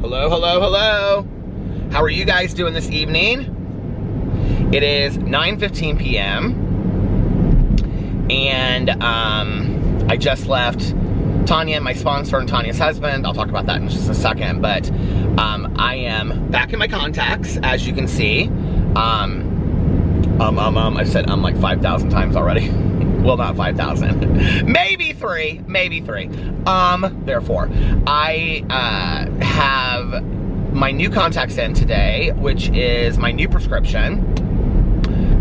Hello, hello, hello. How are you guys doing this evening? It is 9:15 p.m. and I just left Tanya, my sponsor, and Tanya's husband. I'll talk about that in just a second, but I am back in my contacts, as you can see. I said like 5,000 times already. Well, not 5,000. Maybe three. Therefore, I have my new contacts in today, which is my new prescription,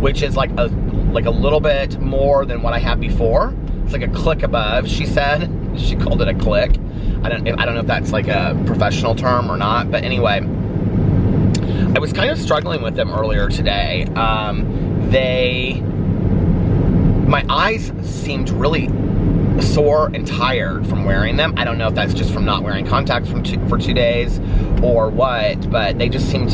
which is like a little bit more than what I had before. It's like a click above, she said. She called it a click. I don't know if that's like a professional term or not, but anyway, I was kind of struggling with them earlier today. My eyes seemed really sore and tired from wearing them. I don't know if that's just from not wearing contacts for 2 days or what, but they just seemed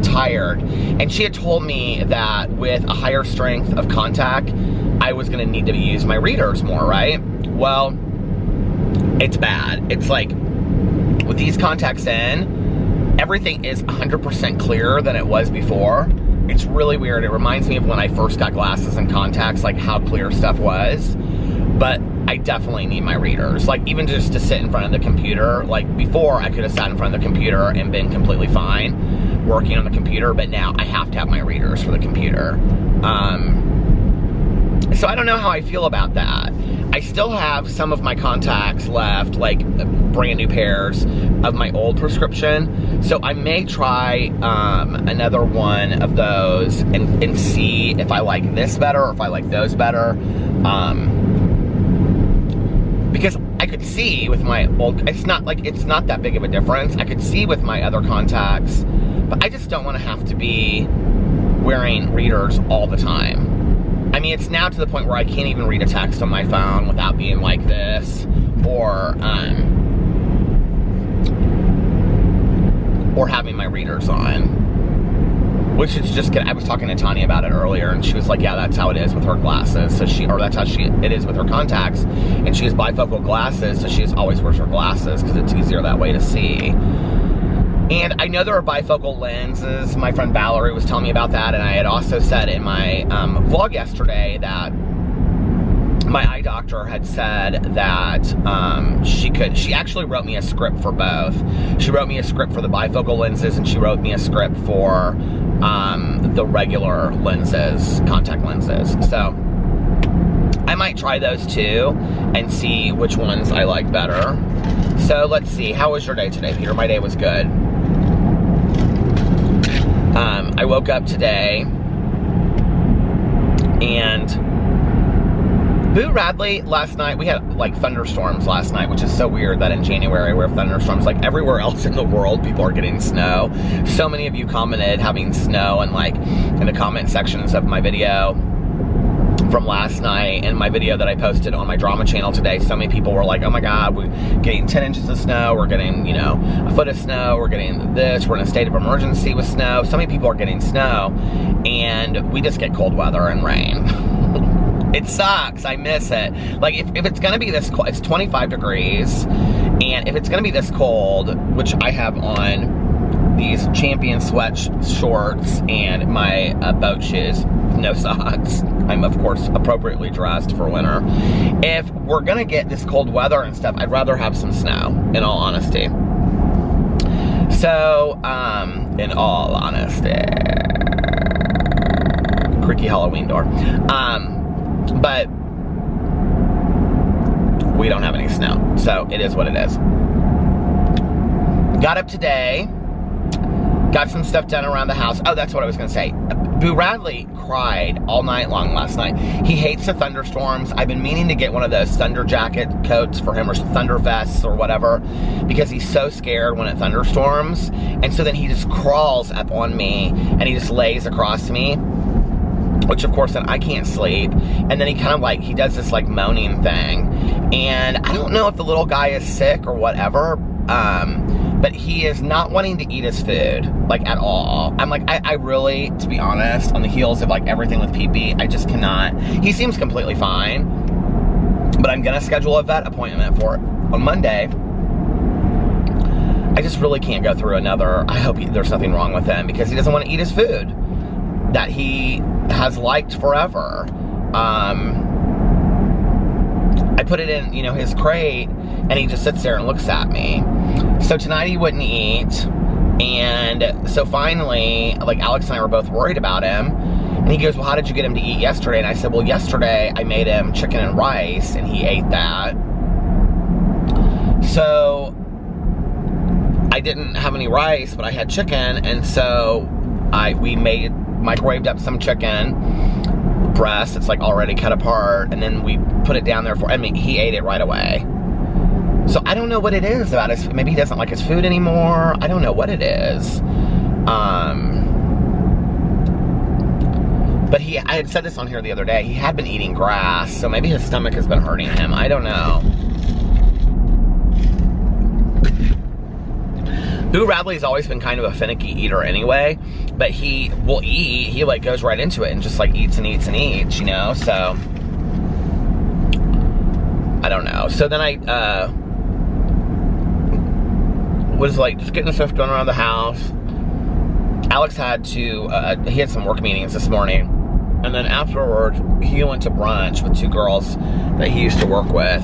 tired. And she had told me that with a higher strength of contact, I was gonna need to use my readers more, right? Well, it's bad. It's like, with these contacts in, everything is 100% clearer than it was before. It's really weird. It reminds me of when I first got glasses and contacts, like how clear stuff was. But I definitely need my readers. Like, even just to sit in front of the computer. Like, before I could have sat in front of the computer and been completely fine working on the computer, but now I have to have my readers for the computer. So I don't know how I feel about that. I still have some of my contacts left, like brand new pairs of my old prescription. So I may try another one of those and see if I like this better or if I like those better. Because I could see with my old, it's not that big of a difference. I could see with my other contacts, but I just don't want to have to be wearing readers all the time. I mean, it's now to the point where I can't even read a text on my phone without being like this, or having my readers on, which is just good. I was talking to Tanya about it earlier, and she was like, yeah, that's how it is with her glasses. So that's how it is with her contacts, and she has bifocal glasses, so she just always wears her glasses because it's easier that way to see. And I know there are bifocal lenses. My friend Valerie was telling me about that, and I had also said in my vlog yesterday that my eye doctor had said that she actually wrote me a script for both. She wrote me a script for the bifocal lenses, and she wrote me a script for the regular lenses, contact lenses. So I might try those too and see which ones I like better. So let's see, how was your day today, Peter? My day was good. I woke up today and Boo Radley last night, we had like thunderstorms last night, which is so weird that in January we have thunderstorms. Like everywhere else in the world, people are getting snow. So many of you commented having snow and like in the comment sections of my video from last night and my video that I posted on my drama channel today. So many people were like, oh my God, we're getting 10 inches of snow, we're getting, you know, a foot of snow, we're getting this, we're in a state of emergency with snow. So many people are getting snow, and we just get cold weather and rain. It sucks, I miss it. Like if it's gonna be this cold, it's 25 degrees, and if it's gonna be this cold, which I have on these Champion sweat shorts and my boat shoes, no socks. I'm of course appropriately dressed for winter. If we're gonna get this cold weather and stuff, I'd rather have some snow, in all honesty. So, in all honesty, creaky Halloween door. But we don't have any snow, so it is what it is. Got up today, got some stuff done around the house. Oh, that's what I was gonna say. Boo Radley cried all night long last night. He hates the thunderstorms. I've been meaning to get one of those thunder jacket coats for him, or thunder vests or whatever, because he's so scared when it thunderstorms. And so then he just crawls up on me and he just lays across me, which of course then I can't sleep. And then he kind of like, he does this like moaning thing. And I don't know if the little guy is sick or whatever, but he is not wanting to eat his food, like, at all. I'm like, I really, to be honest, on the heels of, like, everything with PP, I just cannot. He seems completely fine, but I'm gonna schedule a vet appointment for on Monday. I just really can't go through another. I hope there's nothing wrong with him, because he doesn't want to eat his food that he has liked forever. I put it in, you know, his crate, and he just sits there and looks at me. So tonight he wouldn't eat, and so finally, like, Alex and I were both worried about him, and he goes, well, how did you get him to eat yesterday? And I said, well, yesterday I made him chicken and rice, and he ate that. So I didn't have any rice, but I had chicken, and so we microwaved up some chicken breast. It's like already cut apart, and then we put it down there he ate it right away. So I don't know what it is about his, maybe he doesn't like his food anymore. I don't know what it is. But I had said this on here the other day, he had been eating grass, so maybe his stomach has been hurting him. I don't know. Boo Radley's always been kind of a finicky eater anyway, but he will eat, he like goes right into it and just like eats and eats and eats, you know, so I don't know. So then I was like just getting stuff done around the house. Alex had to, he had some work meetings this morning, and then afterwards he went to brunch with two girls that he used to work with.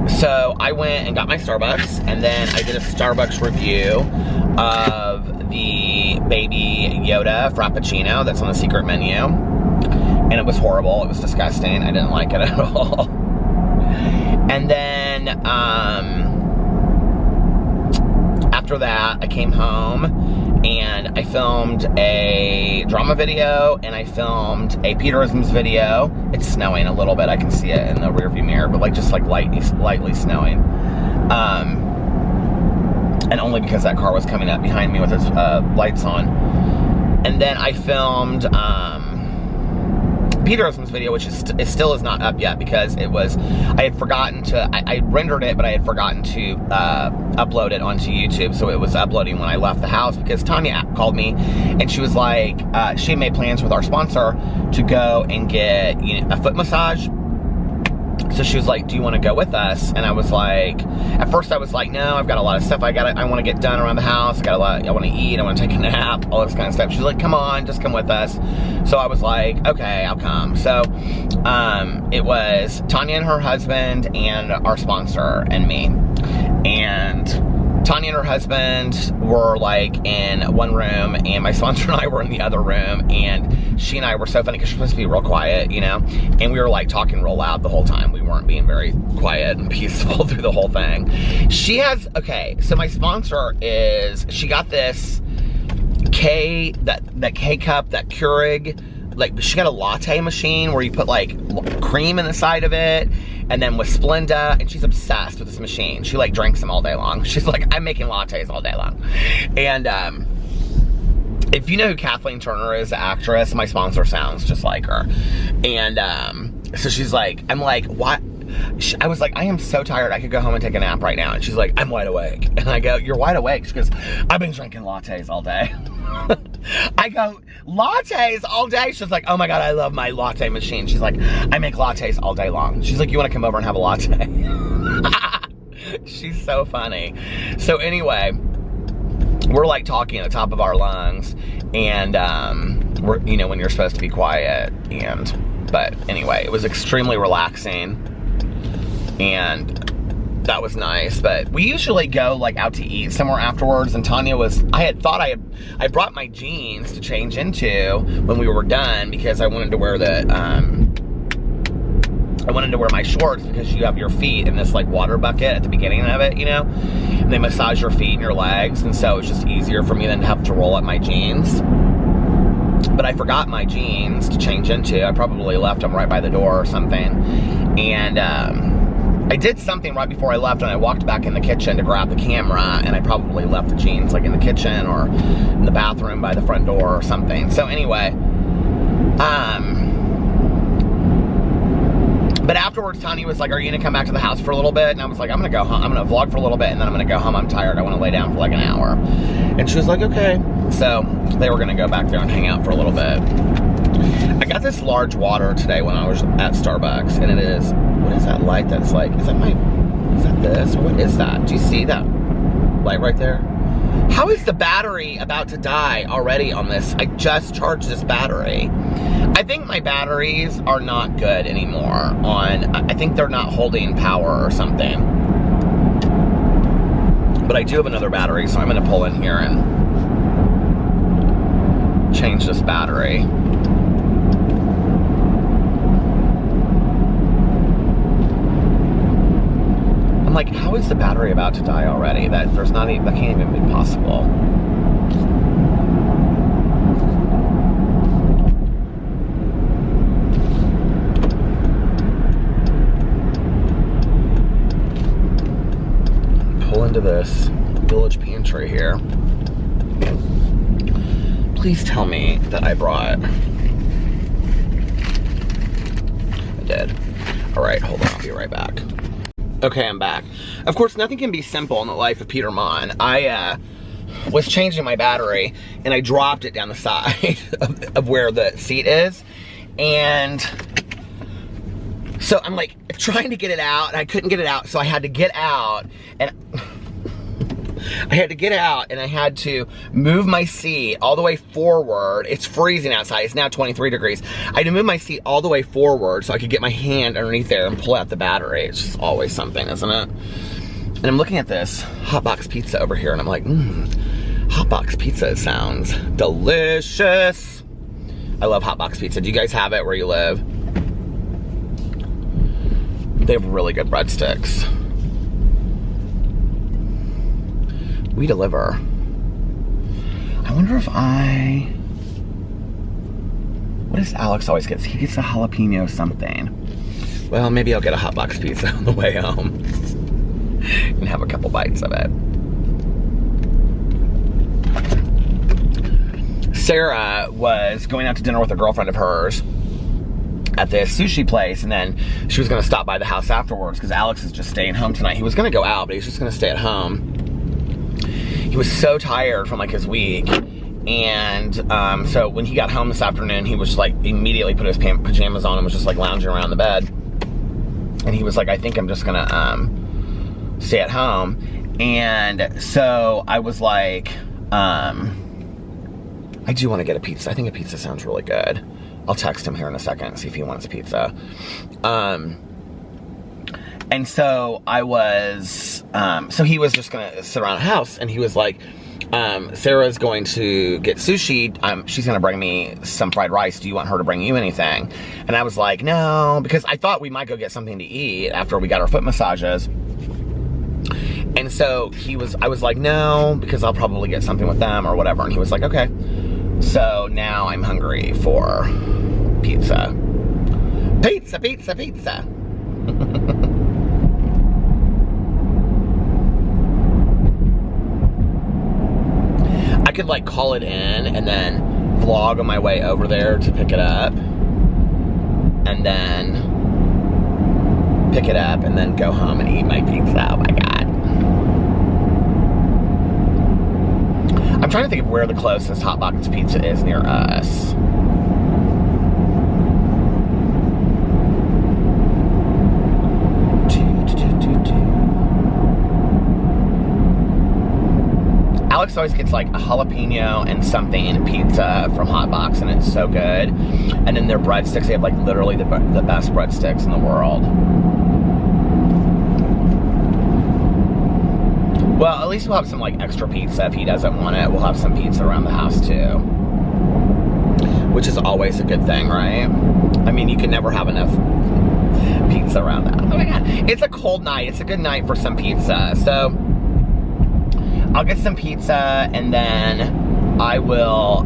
So I went and got my Starbucks, and then I did a Starbucks review of the Baby Yoda Frappuccino that's on the secret menu. And it was horrible. It was disgusting. I didn't like it at all. And then after that, I came home and I filmed a drama video, and I filmed a Peterisms video. It's snowing a little bit. I can see it in the rearview mirror, but like just like lightly snowing. And only because that car was coming up behind me with its lights on. And then I filmed Peterisms video, which it still is not up yet, because I had forgotten to, I rendered it, but I had forgotten to upload it onto YouTube, so it was uploading when I left the house, because Tanya called me, and she was like, she made plans with our sponsor to go and get, you know, a foot massage. So she was like, do you want to go with us? And I was like, at first I was like, no, I've got a lot of stuff I want to get done around the house. I want to eat, I want to take a nap, all this kind of stuff. She's like, come on, just come with us. So I was like, okay, I'll come. So it was Tanya and her husband and our sponsor and me. And Tanya and her husband were like in one room, and my sponsor and I were in the other room, and she and I were so funny because she's supposed to be real quiet, you know, and we were like talking real loud the whole time. We weren't being very quiet and peaceful through the whole thing. Okay, so my sponsor she got this that K-Cup, that Keurig, like, she got a latte machine where you put like cream in the side of it, and then with Splenda, and she's obsessed with this machine. She like drinks them all day long. She's like, I'm making lattes all day long. And if you know who Kathleen Turner is, the actress, my sponsor sounds just like her. And so she's like, I'm like, what? I was like, I am so tired, I could go home and take a nap right now. And she's like, I'm wide awake. And I go, you're wide awake? She goes, I've been drinking lattes all day. I go, lattes all day? She's like, oh my God, I love my latte machine. She's like, I make lattes all day long. She's like, you want to come over and have a latte? She's so funny. So anyway, we're like talking at the top of our lungs, and we're, you know, when you're supposed to be quiet. But anyway, it was extremely relaxing, and that was nice. But we usually go like out to eat somewhere afterwards, and Tanya I brought my jeans to change into when we were done, because I wanted to wear my shorts, because you have your feet in this like water bucket at the beginning of it, you know, and they massage your feet and your legs, and so it's just easier for me than to have to roll up my jeans. But I forgot my jeans to change into. I probably left them right by the door or something. And I did something right before I left, and I walked back in the kitchen to grab the camera, and I probably left the jeans like in the kitchen or in the bathroom by the front door or something. So anyway, but afterwards, Tanya was like, are you gonna come back to the house for a little bit? And I was like, I'm gonna go home. I'm gonna vlog for a little bit, and then I'm gonna go home. I'm tired. I wanna lay down for like an hour. And she was like, okay. So they were gonna go back there and hang out for a little bit. I got this large water today when I was at Starbucks, and it is, what is that light that's like, is that my Is that this? Or what is that? Do you see that light right there? How is the battery about to die already on this? I just charged this battery. I think my batteries are not good anymore I think they're not holding power or something. But I do have another battery, so I'm gonna pull in here and change this battery. I'm like, how is the battery about to die already? That can't even be possible. Pull into this village pantry here. Please tell me that I brought. I did. All right, hold on, I'll be right back. Okay, I'm back. Of course, nothing can be simple in the life of Peter Monn. I was changing my battery and I dropped it down the side of where the seat is. And so I'm like trying to get it out and I couldn't get it out. So I had to get out and I had to move my seat all the way forward. It's freezing outside. It's now 23 degrees. I had to move my seat all the way forward so I could get my hand underneath there and pull out the battery. It's just always something, isn't it? And I'm looking at this hot box pizza over here and I'm like, hot box pizza sounds delicious. I love hot box pizza. Do you guys have it where you live? They have really good breadsticks. We deliver. I wonder if what does Alex always get? He gets a jalapeno something. Well, maybe I'll get a hot box pizza on the way home and have a couple bites of it. Sarah was going out to dinner with a girlfriend of hers at this sushi place, and then she was gonna stop by the house afterwards because Alex is just staying home tonight. He was gonna go out, but he's just gonna stay at home. He was so tired from like his week, and so when he got home this afternoon, he was like immediately put his pajamas on and was just like lounging around the bed. And he was like, I think I'm just gonna stay at home. And so I was like, I do want to get a pizza. I think a pizza sounds really good. I'll text him here in a second and see if he wants pizza. And so I was, so he was just gonna sit around the house, and he was like, Sarah's going to get sushi. She's gonna bring me some fried rice. Do you want her to bring you anything? And I was like, no, because I thought we might go get something to eat after we got our foot massages. And so I was like, no, because I'll probably get something with them or whatever. And he was like, okay. So now I'm hungry for pizza. Pizza, pizza, pizza. I could like call it in and then vlog on my way over there to pick it up, and then pick it up and then go home and eat my pizza. Oh my God. I'm trying to think of where the closest Hot Box Pizza is near us. Alex always gets like a jalapeno and something in pizza from Hot Box, and it's so good. And then their breadsticks, they have like literally the best breadsticks in the world. Well, at least we'll have some like extra pizza if he doesn't want it. We'll have some pizza around the house too, which is always a good thing, right? I mean, you can never have enough pizza around that. Oh my God, it's a cold night. It's a good night for some pizza. So I'll get some pizza, and then I will,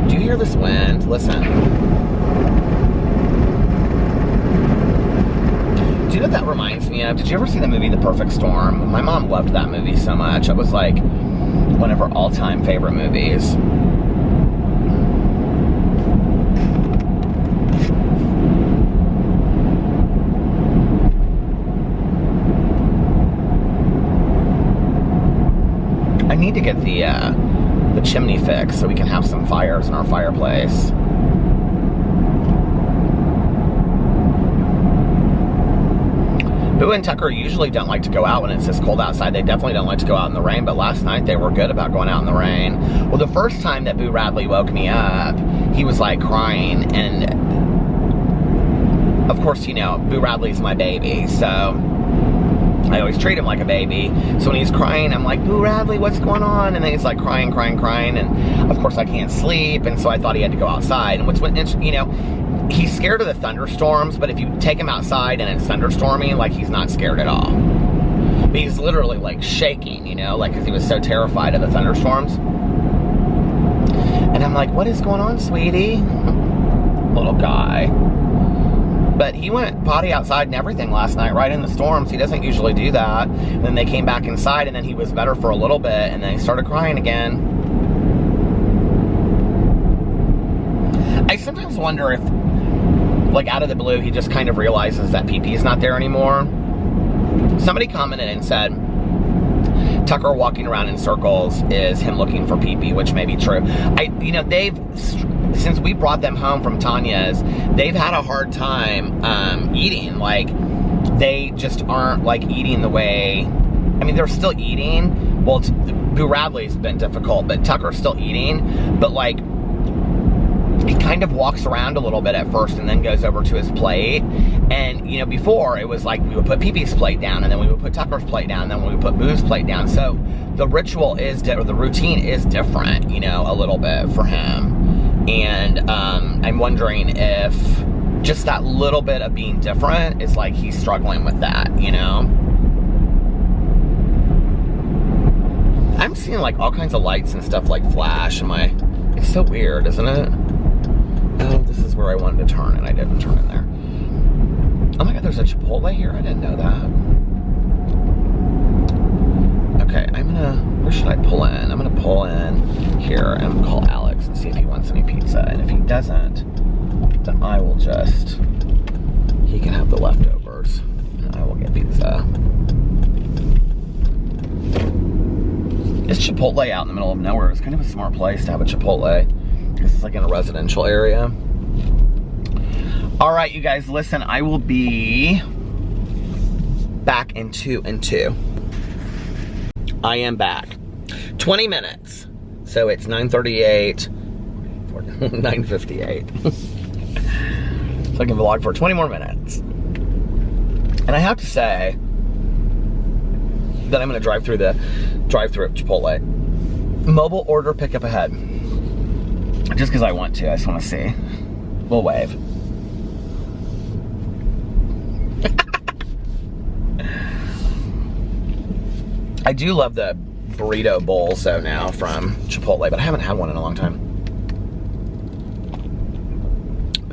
do you hear this wind? Listen. Do you know what that reminds me of? Did you ever see the movie The Perfect Storm? My mom loved that movie so much. It was like one of her all-time favorite movies. I need to get the chimney fixed so we can have some fires in our fireplace. Boo and Tucker usually don't like to go out when it's this cold outside. They definitely don't like to go out in the rain, but last night they were good about going out in the rain. Well, the first time that Boo Radley woke me up, he was like crying, and of course, you know, Boo Radley's my baby, so I always treat him like a baby. So when he's crying, I'm like, Boo Radley, what's going on? And then he's like crying, and of course I can't sleep, and so I thought he had to go outside. And you know, he's scared of the thunderstorms, but if you take him outside and it's thunderstorming, like, he's not scared at all. But he's literally like shaking, you know, like, because he was so terrified of the thunderstorms. And I'm like, what is going on, sweetie? Little guy. But he went potty outside and everything last night, right in the storms. He doesn't usually do that. And then they came back inside, and then he was better for a little bit, and then he started crying again. I sometimes wonder if, like, out of the blue, he just kind of realizes that PP is not there anymore. Somebody commented and said, Tucker walking around in circles is him looking for PP, which may be true. You know, since we brought them home from Tanya's, they've had a hard time eating. Like, they just aren't, like, eating the way, I mean, they're still eating. Well, Boo Radley's been difficult, but Tucker's still eating. But, like, he kind of walks around a little bit at first and then goes over to his plate. And, you know, before it was like we would put Pee-Pee's plate down, and then we would put Tucker's plate down, and then we would put Boo's plate down. So the ritual is, or the routine is different, you know, a little bit for him. And I'm wondering if just that little bit of being different is like he's struggling with that, you know? I'm seeing like all kinds of lights and stuff like flash in my, it's so weird, isn't it? Oh, this is where I wanted to turn, and I didn't turn in there. Oh my God, there's a Chipotle here? I didn't know that. Okay, where should I pull in? I'm gonna pull in here and call Alex and see if he wants any pizza. And if he doesn't, then I will he can have the leftovers, and I will get pizza. It's Chipotle out in the middle of nowhere. It's kind of a smart place to have a Chipotle. This is like in a residential area. All right, you guys, listen, I will be back in 2 and 2. I am back. 20 minutes. So it's 9:38, 9:58. So I can vlog for 20 more minutes. And I have to say that I'm gonna drive through at Chipotle. Mobile order pickup ahead. Just because I want to, I just want to see. We'll wave. I do love the burrito bowls though now from Chipotle, but I haven't had one in a long time.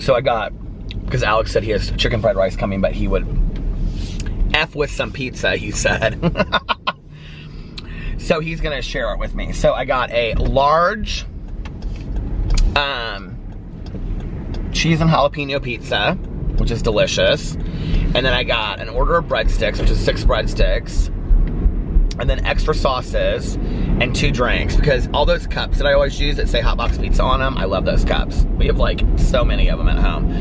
So I got, because Alex said he has chicken fried rice coming, but he would F with some pizza, he said. So he's gonna share it with me. So I got a large cheese and jalapeno pizza, which is delicious. And then I got an order of breadsticks, which is 6 breadsticks. And then extra sauces and 2 drinks, because all those cups that I always use that say Hot Box Pizza on them, I love those cups. We have like so many of them at home.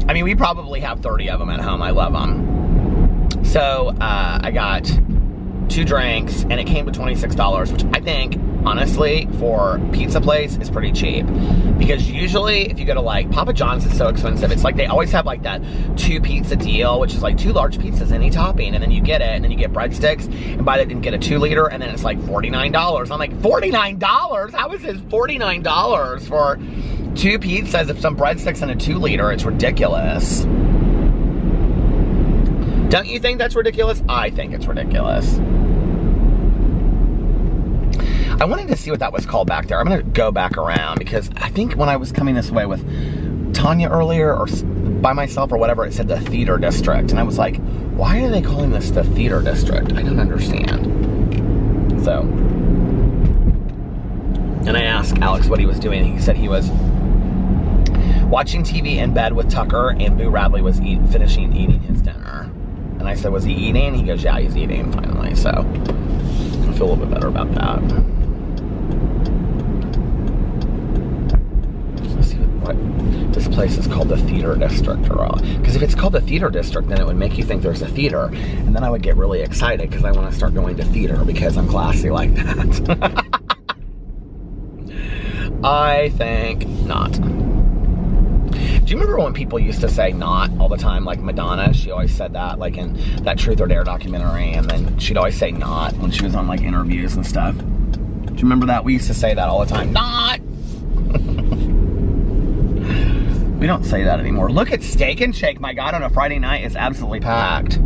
I mean, we probably have 30 of them at home. I love them. So I got 2 drinks, and it came to $26, which I think, honestly, for pizza place is pretty cheap. Because usually, if you go to like, Papa John's is so expensive. It's like they always have like that 2 pizza deal, which is like 2 large pizzas, any topping, and then you get it, and then you get breadsticks, and buy that and get a 2 liter, and then it's like $49. I'm like, $49? How is this $49 for 2 pizzas of some breadsticks and a 2 liter? It's ridiculous. Don't you think that's ridiculous? I think it's ridiculous. I wanted to see what that was called back there. I'm gonna go back around, because I think when I was coming this way with Tanya earlier, or by myself or whatever, it said the theater district. And I was like, why are they calling this the theater district? I don't understand. So, and I asked Alex what he was doing. He said he was watching TV in bed with Tucker, and Boo Radley was finishing eating his dinner. And I said, was he eating? He goes, yeah, he's eating finally. So I feel a little bit better about that. Let's see what this place is called the Theater District, because if it's called the Theater District, then it would make you think there's a theater, and then I would get really excited because I want to start going to theater because I'm classy like that. I think not. Do you remember when people used to say not all the time? Like Madonna, she always said that, like in that Truth or Dare documentary, and then she'd always say not when she was on like interviews and stuff. Do you remember that? We used to say that all the time. Not! We don't say that anymore. Look at Steak and Shake, my God, on a Friday night. It's absolutely packed.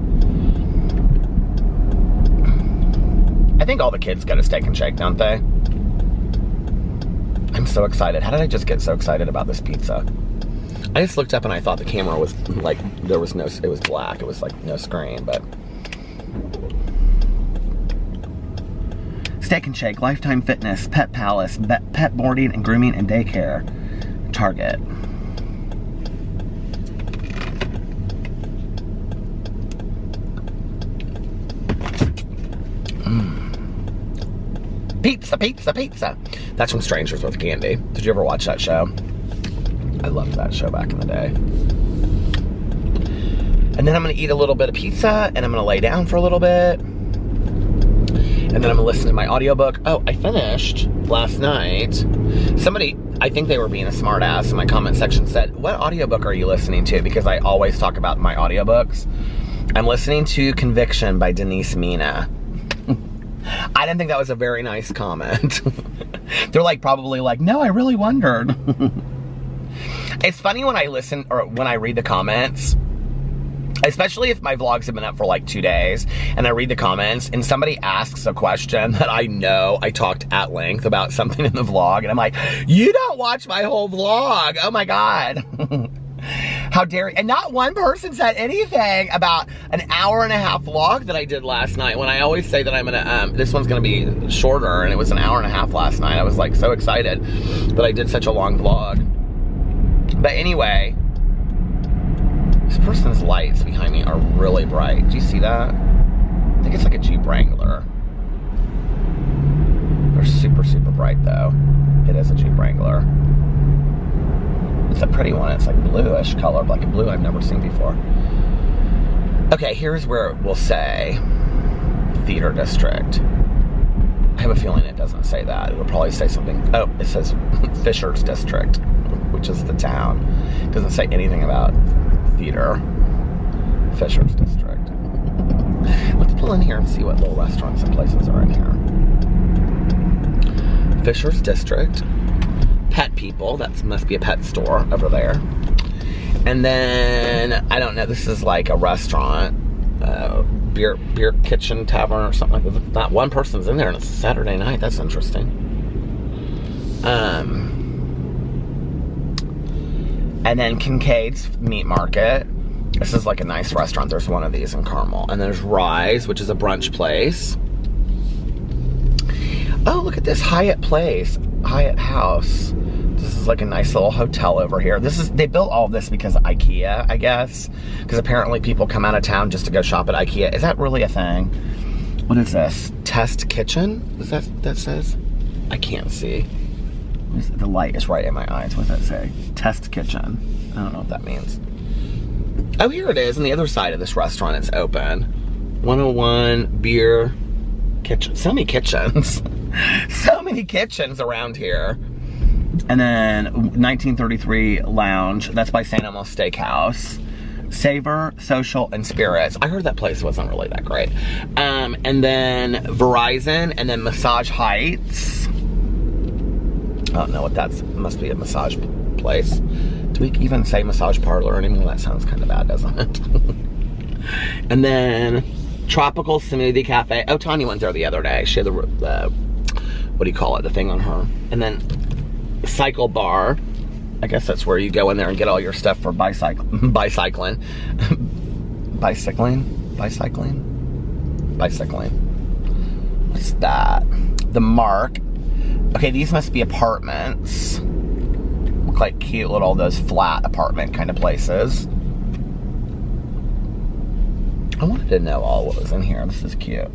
I think all the kids go to Steak and Shake, don't they? I'm so excited. How did I just get so excited about this pizza? I just looked up and I thought the camera was like, there was no, it was black. It was like no screen, but. Steak and Shake, Lifetime Fitness, Pet Palace, Pet Boarding and Grooming and Daycare, Target. Pizza, pizza, pizza. That's from Strangers with Candy. Did you ever watch that show? I loved that show back in the day. And then I'm gonna eat a little bit of pizza and I'm gonna lay down for a little bit. And then I'm gonna listen to my audiobook. Oh, I finished last night. Somebody, I think they were being a smart ass in my comment section, said, what audiobook are you listening to? Because I always talk about my audiobooks. I'm listening to Conviction by Denise Mina. I didn't think that was a very nice comment. They're like, probably like, no, I really wondered. It's funny when I listen, or when I read the comments, especially if my vlogs have been up for like 2 days, and I read the comments, and somebody asks a question that I know I talked at length about something in the vlog, and I'm like, you don't watch my whole vlog, oh my God. How dare you? And not one person said anything about an hour-and-a-half vlog that I did last night, when I always say that I'm gonna, this one's gonna be shorter, and it was an hour-and-a-half last night. I was like so excited, but I did such a long vlog. But anyway, this person's lights behind me are really bright. Do you see that? I think it's like a Jeep Wrangler. They're super, super bright though. It is a Jeep Wrangler. It's a pretty one. It's like bluish color, like a blue I've never seen before. Okay, here's where it will say Theater District. I have a feeling it doesn't say that. It'll probably say something. Oh, it says Fisher's District, which is the town. It doesn't say anything about theater. Fisher's District. Let's pull in here and see what little restaurants and places are in here. Fisher's District. Pet People, that must be a pet store over there. And then, I don't know, this is like a restaurant, beer kitchen tavern or something like that. Not one person's in there and it's a Saturday night. That's interesting. And then Kincaid's Meat Market. This is like a nice restaurant. There's one of these in Carmel. And there's Rise, which is a brunch place. Oh, look at this Hyatt Place, Hyatt House. This is like a nice little hotel over here. They built all of this because of IKEA, I guess. Because apparently people come out of town just to go shop at IKEA. Is that really a thing? What is this? Test Kitchen? Is that says? I can't see. The light is right in my eyes. What does that say? Test Kitchen. I don't know what that means. Oh, here it is. On the other side of this restaurant, it's open. 101 Beer Kitchen. So many kitchens. So many kitchens around here. And then 1933 Lounge. That's by St. Elmo's Steakhouse. Savor, Social, and Spirits. I heard that place wasn't really that great. And then Verizon, and then Massage Heights. I don't know what that's, must be a massage place. Do we even say massage parlor anymore? That sounds kind of bad, doesn't it? And then Tropical Smoothie Cafe. Oh, Tanya went there the other day. She had the what do you call it? The thing on her. And then Cycle Bar. I guess that's where you go in there and get all your stuff for bicycling. Bicycling. What's that? The Mark. Okay, these must be apartments. Look like cute little, those flat apartment kind of places. I wanted to know all what was in here. This is cute.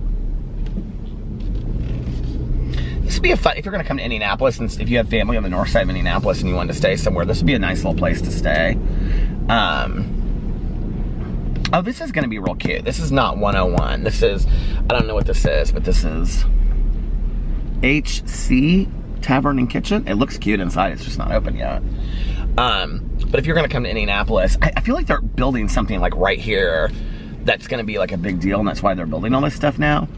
be a fun, if you're gonna come to Indianapolis, and if you have family on the north side of Indianapolis and you wanted to stay somewhere, this would be a nice little place to stay. Oh, this is gonna be real cute. This is not 101. This is, I don't know what this is, but this is HC Tavern and Kitchen. It looks cute inside, it's just not open yet. But if you're gonna come to Indianapolis, I feel like they're building something like right here that's gonna be like a big deal, and that's why they're building all this stuff now.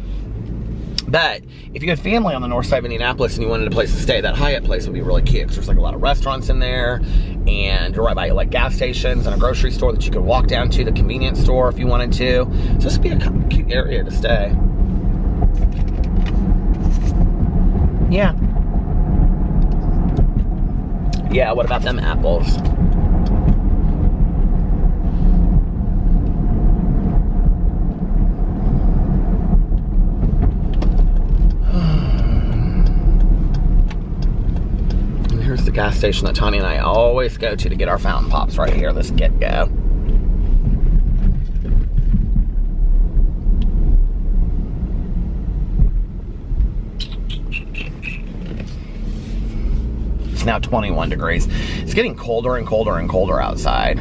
But if you had family on the north side of Indianapolis and you wanted a place to stay, that Hyatt place would be really cute, because there's like a lot of restaurants in there, and you're right by like gas stations and a grocery store that you could walk down to, the convenience store if you wanted to. So this would be a cute area to stay. Yeah. Yeah, what about them apples? Here's the gas station that Tanya and I always go to get our fountain pops right here, this get-go. It's now 21 degrees. It's getting colder and colder and colder outside.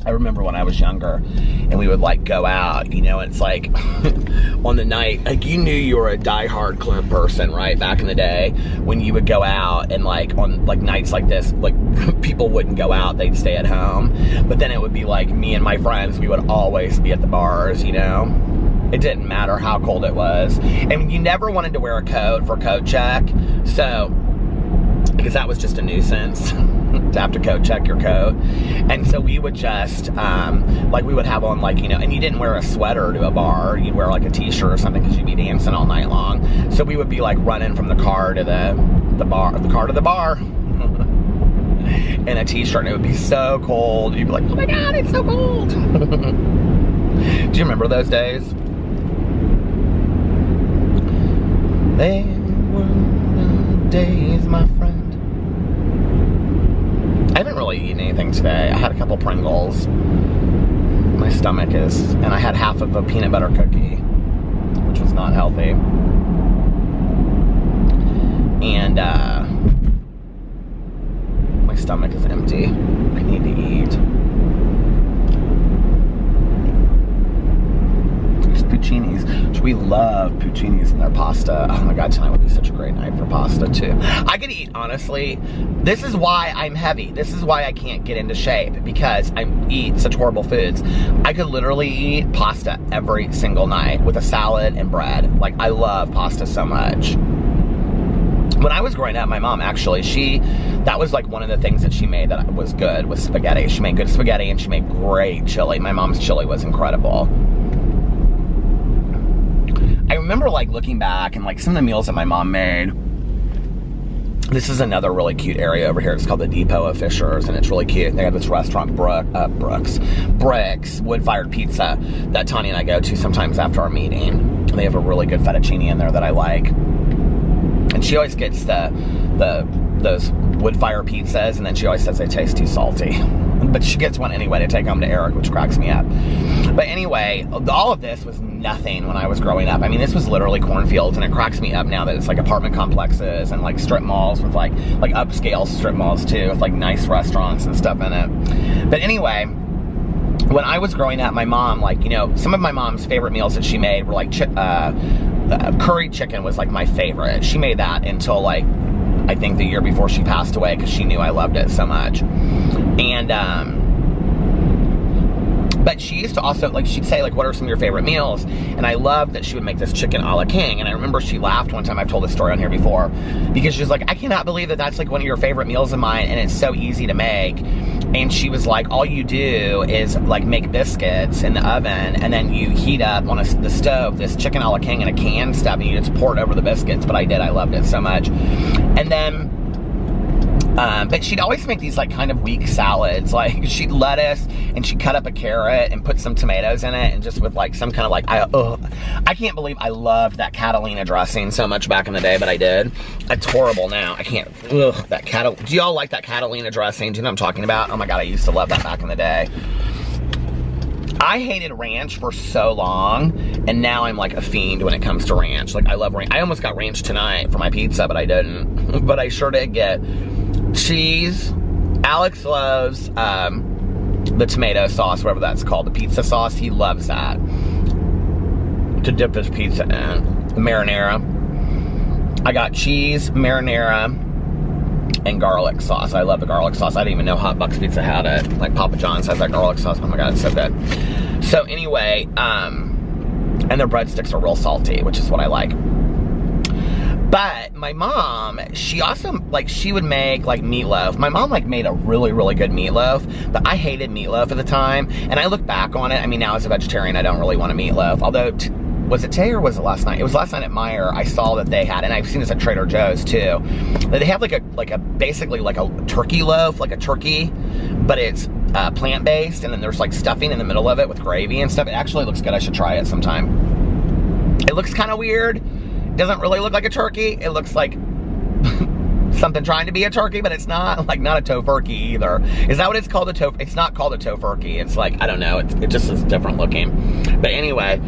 I remember when I was younger and we would like go out, you know, it's like on the night, like you knew you were a diehard club person, right? Back in the day when you would go out and like on like nights like this, like people wouldn't go out, they'd stay at home. But then it would be like me and my friends, we would always be at the bars, you know? It didn't matter how cold it was. And you never wanted to wear a coat for coat check. So, because that was just a nuisance. To have to coat check your coat. And so we would just like we would have on like, you know, and you didn't wear a sweater to a bar, you'd wear like a t-shirt or something because you'd be dancing all night long. So we would be like running from the car to the bar in a t-shirt, and it would be so cold. You'd be like, oh my god, it's so cold. Do you remember those days? They were the days, my friend. I haven't really eaten anything today. I had a couple Pringles. My stomach is, and I had half of a peanut butter cookie, which was not healthy. And my stomach is empty. I need to eat. There's Puccini's, which we love Puccini's in their pasta. Oh my god, tonight would be such a great night for pasta too. I could eat, honestly, this is why I'm heavy. This is why I can't get into shape, because I eat such horrible foods. I could literally eat pasta every single night with a salad and bread. Like, I love pasta so much. When I was growing up, my mom actually, that was like one of the things that she made that was good, was spaghetti. She made good spaghetti and she made great chili. My mom's chili was incredible. I remember like looking back and like some of the meals that my mom made. This is another really cute area over here. It's called the Depot of Fishers, and it's really cute. They have this restaurant, Bricks, wood-fired pizza, that Tanya and I go to sometimes after our meeting. They have a really good fettuccine in there that I like. And she always gets those wood-fire pizzas, and then she always says they taste too salty. But she gets one anyway to take home to Eric, which cracks me up. But anyway, all of this was nothing when I was growing up. I mean, this was literally cornfields, and it cracks me up now that it's like apartment complexes and like strip malls with like upscale strip malls too, with like nice restaurants and stuff in it. But anyway, when I was growing up, my mom, like, you know, some of my mom's favorite meals that she made were like curry chicken was like my favorite. She made that until like, I think the year before she passed away, because she knew I loved it so much. And but she used to also, like, she'd say, like, what are some of your favorite meals? And I loved that she would make this chicken a la king. And I remember she laughed one time, I've told this story on here before, because she was like, I cannot believe that that's like one of your favorite meals of mine, and it's so easy to make. And she was like, all you do is like make biscuits in the oven, and then you heat up on the stove this chicken a la king in a can stuff, and you just pour it over the biscuits. But I loved it so much. And then But she'd always make these like kind of weak salads. Like she'd lettuce and she'd cut up a carrot and put some tomatoes in it, and just with like some kind of like, I can't believe I loved that Catalina dressing so much back in the day, but I did. It's horrible now. I can't, do y'all like that Catalina dressing? Do you know what I'm talking about? Oh my God, I used to love that back in the day. I hated ranch for so long, and now I'm like a fiend when it comes to ranch. Like I love ranch. I almost got ranch tonight for my pizza, but I didn't. But I sure did get cheese. Alex loves the tomato sauce, whatever that's called, the pizza sauce. He loves that to dip his pizza in. The marinara. I got cheese, marinara, and garlic sauce. I love the garlic sauce. I didn't even know Hot Bucks Pizza had it. Like Papa John's has that garlic sauce. Oh my God, it's so good. So anyway, and their breadsticks are real salty, which is what I like. But my mom, she also, like, she would make, like, meatloaf. My mom, like, made a really, really good meatloaf, but I hated meatloaf at the time, and I look back on it. I mean, now as a vegetarian, I don't really want a meatloaf, although, was it today or was it last night? It was last night at Meijer. I saw that they had, and I've seen this at Trader Joe's, too, that they have, basically, like, a turkey loaf, like a turkey, but it's plant-based, and then there's, like, stuffing in the middle of it with gravy and stuff. It actually looks good. I should try it sometime. It looks kind of weird. Doesn't really look like a turkey. It looks like something trying to be a turkey, but it's not. Like, not a tofurkey either. Is that what it's called? It's not called a tofurkey. It's like, I don't know. It just is different looking. But anyway,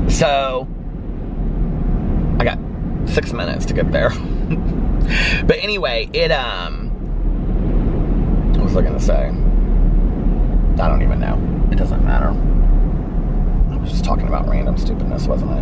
so I got 6 minutes to get there. But anyway, what was I gonna say? I don't even know. It doesn't matter. I was just talking about random stupidness, wasn't I?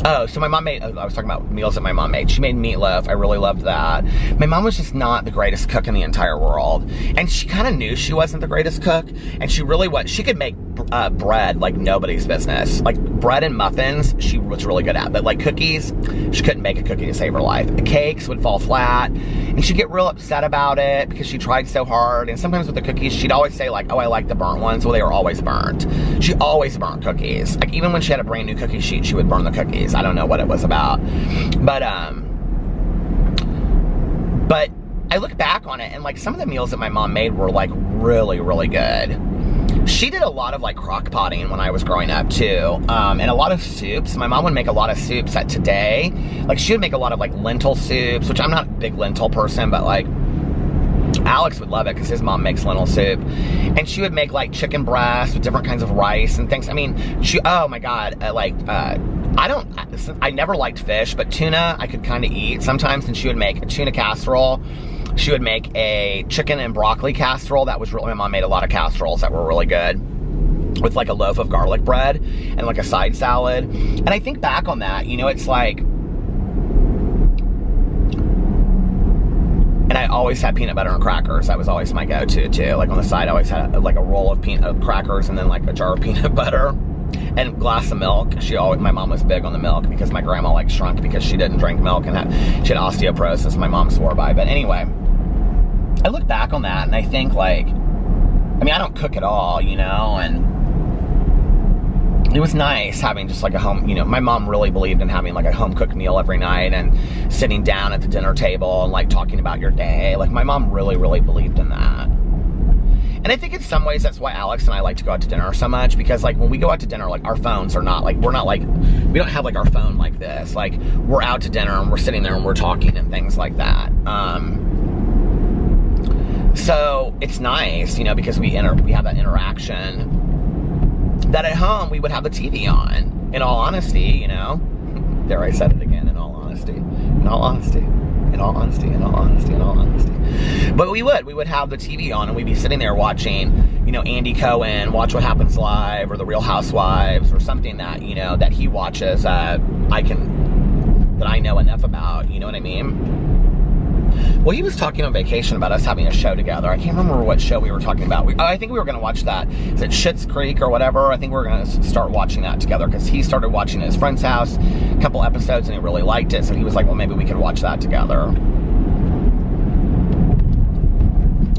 Oh, so my mom made, I was talking about meals that my mom made. She made meatloaf. I really loved that. My mom was just not the greatest cook in the entire world. And she kind of knew she wasn't the greatest cook. And she really was. She could make bread like nobody's business. Like bread and muffins, she was really good at. But like cookies, she couldn't make a cookie to save her life. The cakes would fall flat. And she'd get real upset about it because she tried so hard. And sometimes with the cookies, she'd always say like, oh, I like the burnt ones. Well, they were always burnt. She always burnt cookies. Like even when she had a brand new cookie sheet, she would burn the cookies. I don't know what it was about. But I look back on it and like some of the meals that my mom made were like really, really good. She did a lot of like crock potting when I was growing up too, and a lot of soups. My mom would make a lot of soups that today, like she would make a lot of like lentil soups, which I'm not a big lentil person, but like Alex would love it because his mom makes lentil soup. And she would make like chicken breast with different kinds of rice and things. I mean, oh my God, I never liked fish, but tuna I could kind of eat sometimes, and she would make a tuna casserole. She would make a chicken and broccoli casserole that was really, my mom made a lot of casseroles that were really good with like a loaf of garlic bread and like a side salad. And I think back on that, you know, it's like, and I always had peanut butter and crackers. That was always my go-to too. Like on the side, I always had like a roll of crackers and then like a jar of peanut butter and a glass of milk. My mom was big on the milk because my grandma like shrunk because she didn't drink milk and she had osteoporosis. My mom swore by. But anyway, I look back on that and I think like, I mean, I don't cook at all, you know, and it was nice having just like a home, you know, my mom really believed in having like a home cooked meal every night and sitting down at the dinner table and like talking about your day. Like my mom really, really believed in that. And I think in some ways that's why Alex and I like to go out to dinner so much, because like when we go out to dinner, like our phones are not like, we don't have like our phone like this. Like we're out to dinner and we're sitting there and we're talking and things like that. So it's nice, you know, because we have that interaction that at home we would have the TV on, in all honesty, you know. There, I said it again, in all honesty, in all honesty, in all honesty, in all honesty, in all honesty. But we would have the TV on and we'd be sitting there watching, you know, Andy Cohen, Watch What Happens Live, or The Real Housewives, or something that, you know, that he watches, that I know enough about, you know what I mean? Well, he was talking on vacation about us having a show together. I can't remember what show we were talking about. I think we were going to watch that. Is it Schitt's Creek or whatever? I think we're going to start watching that together because he started watching it at his friend's house, a couple episodes, and he really liked it. So he was like, well, maybe we could watch that together.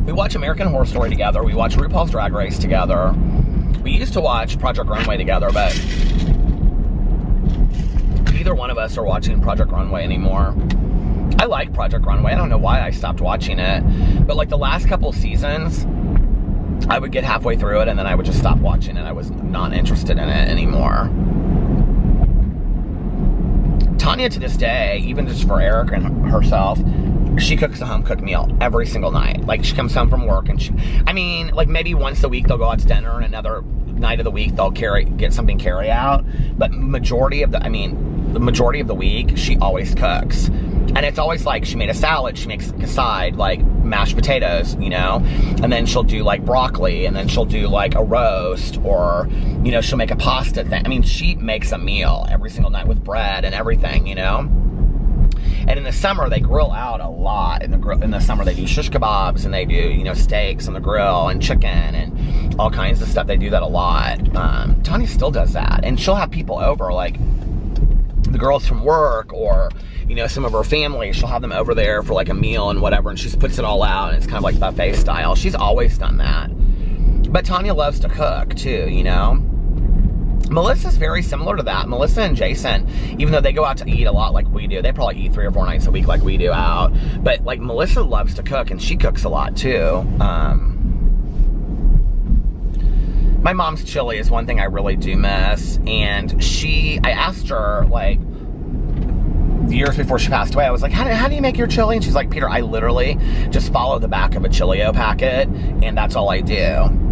We watch American Horror Story together. We watch RuPaul's Drag Race together. We used to watch Project Runway together, but neither one of us are watching Project Runway anymore. I like Project Runway. I don't know why I stopped watching it. But like the last couple seasons, I would get halfway through it and then I would just stop watching it. I was not interested in it anymore. Tanya, to this day, even just for Eric and herself, she cooks a home-cooked meal every single night. Like, she comes home from work and I mean, like, maybe once a week they'll go out to dinner, and another night of the week they'll get something carry out. But the majority of the week, she always cooks. And it's always like, she made a salad, she makes a side, like, mashed potatoes, you know? And then she'll do, like, broccoli, and then she'll do, like, a roast, or, you know, she'll make a pasta thing. I mean, she makes a meal every single night with bread and everything, you know? And in the summer, they grill out a lot. In the summer, they do shish kebabs, and they do, you know, steaks on the grill, and chicken, and all kinds of stuff. They do that a lot. Tanya still does that. And she'll have people over, like, the girls from work, or, you know, some of her family. She'll have them over there for, like, a meal and whatever, and she just puts it all out, and it's kind of like buffet style. She's always done that. But Tanya loves to cook, too, you know? Melissa's very similar to that. Melissa and Jason, even though they go out to eat a lot like we do, they probably eat 3 or 4 nights a week like we do out. But, like, Melissa loves to cook, and she cooks a lot, too. My mom's chili is one thing I really do miss. And I asked her, like, years before she passed away, I was like, how do you make your chili? And she's like, Peter, I literally just follow the back of a Chilio packet, and that's all I do.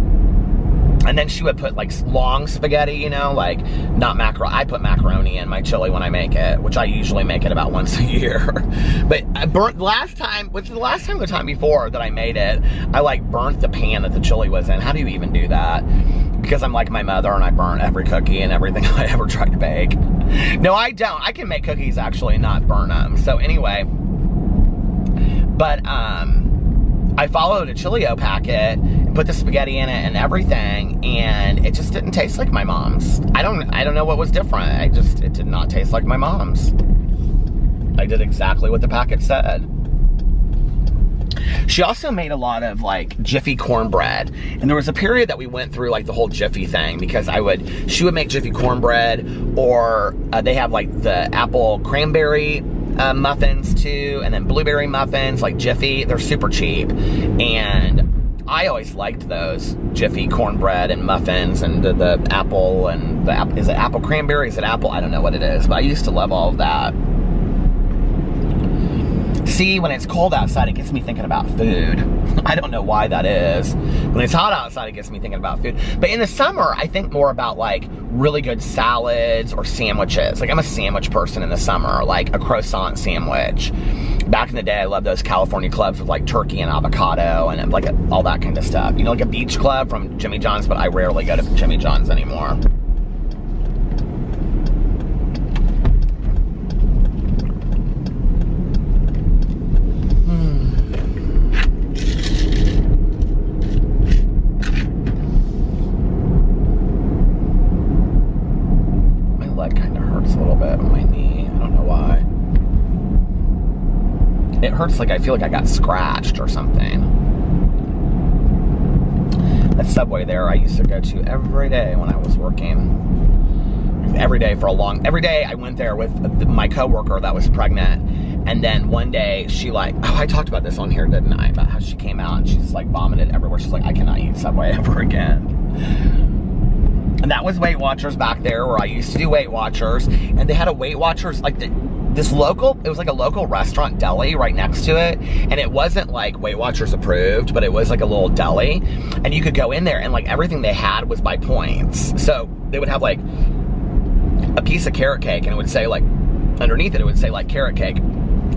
And then she would put, like, long spaghetti, you know, like, not macaroni. I put macaroni in my chili when I make it, which I usually make it about once a year. But I burnt the time before that I made it, I, like, burnt the pan that the chili was in. How do you even do that? Because I'm like my mother, and I burn every cookie and everything I ever tried to bake. No, I don't. I can make cookies, actually, and not burn them. So, anyway. But, I followed a Chilio packet and put the spaghetti in it and everything, and it just didn't taste like my mom's. I don't know what was different. It did not taste like my mom's. I did exactly what the packet said. She also made a lot of, like, Jiffy cornbread. And there was a period that we went through, like, the whole Jiffy thing, because she would make Jiffy cornbread, or they have, like, the apple cranberry muffins too, and then blueberry muffins, like Jiffy. They're super cheap, and I always liked those Jiffy cornbread and muffins, and the apple, and is it apple cranberry? Is it apple? I don't know what it is, but I used to love all of that. See, when it's cold outside, it gets me thinking about food. I don't know why that is. When it's hot outside, it gets me thinking about food. But in the summer, I think more about, like, really good salads or sandwiches. Like, I'm a sandwich person in the summer, like a croissant sandwich. Back in the day, I loved those California clubs with, like, turkey and avocado and, like, all that kind of stuff. You know, like a beach club from Jimmy John's, but I rarely go to Jimmy John's anymore. It hurts, like I feel like I got scratched or something. That Subway there I used to go to every day when I was working. Every day I went there with my coworker that was pregnant. And then one day she, like, I talked about this on here, didn't I? About how she came out and she's, like, vomited everywhere. She's like, I cannot eat Subway ever again. And that was Weight Watchers back there where I used to do Weight Watchers. And they had a Weight Watchers, like, it was like a local restaurant deli right next to it. And it wasn't, like, Weight Watchers approved, but it was, like, a little deli. And you could go in there and, like, everything they had was by points. So they would have, like, a piece of carrot cake, and it would say, like, underneath it would say, like, carrot cake,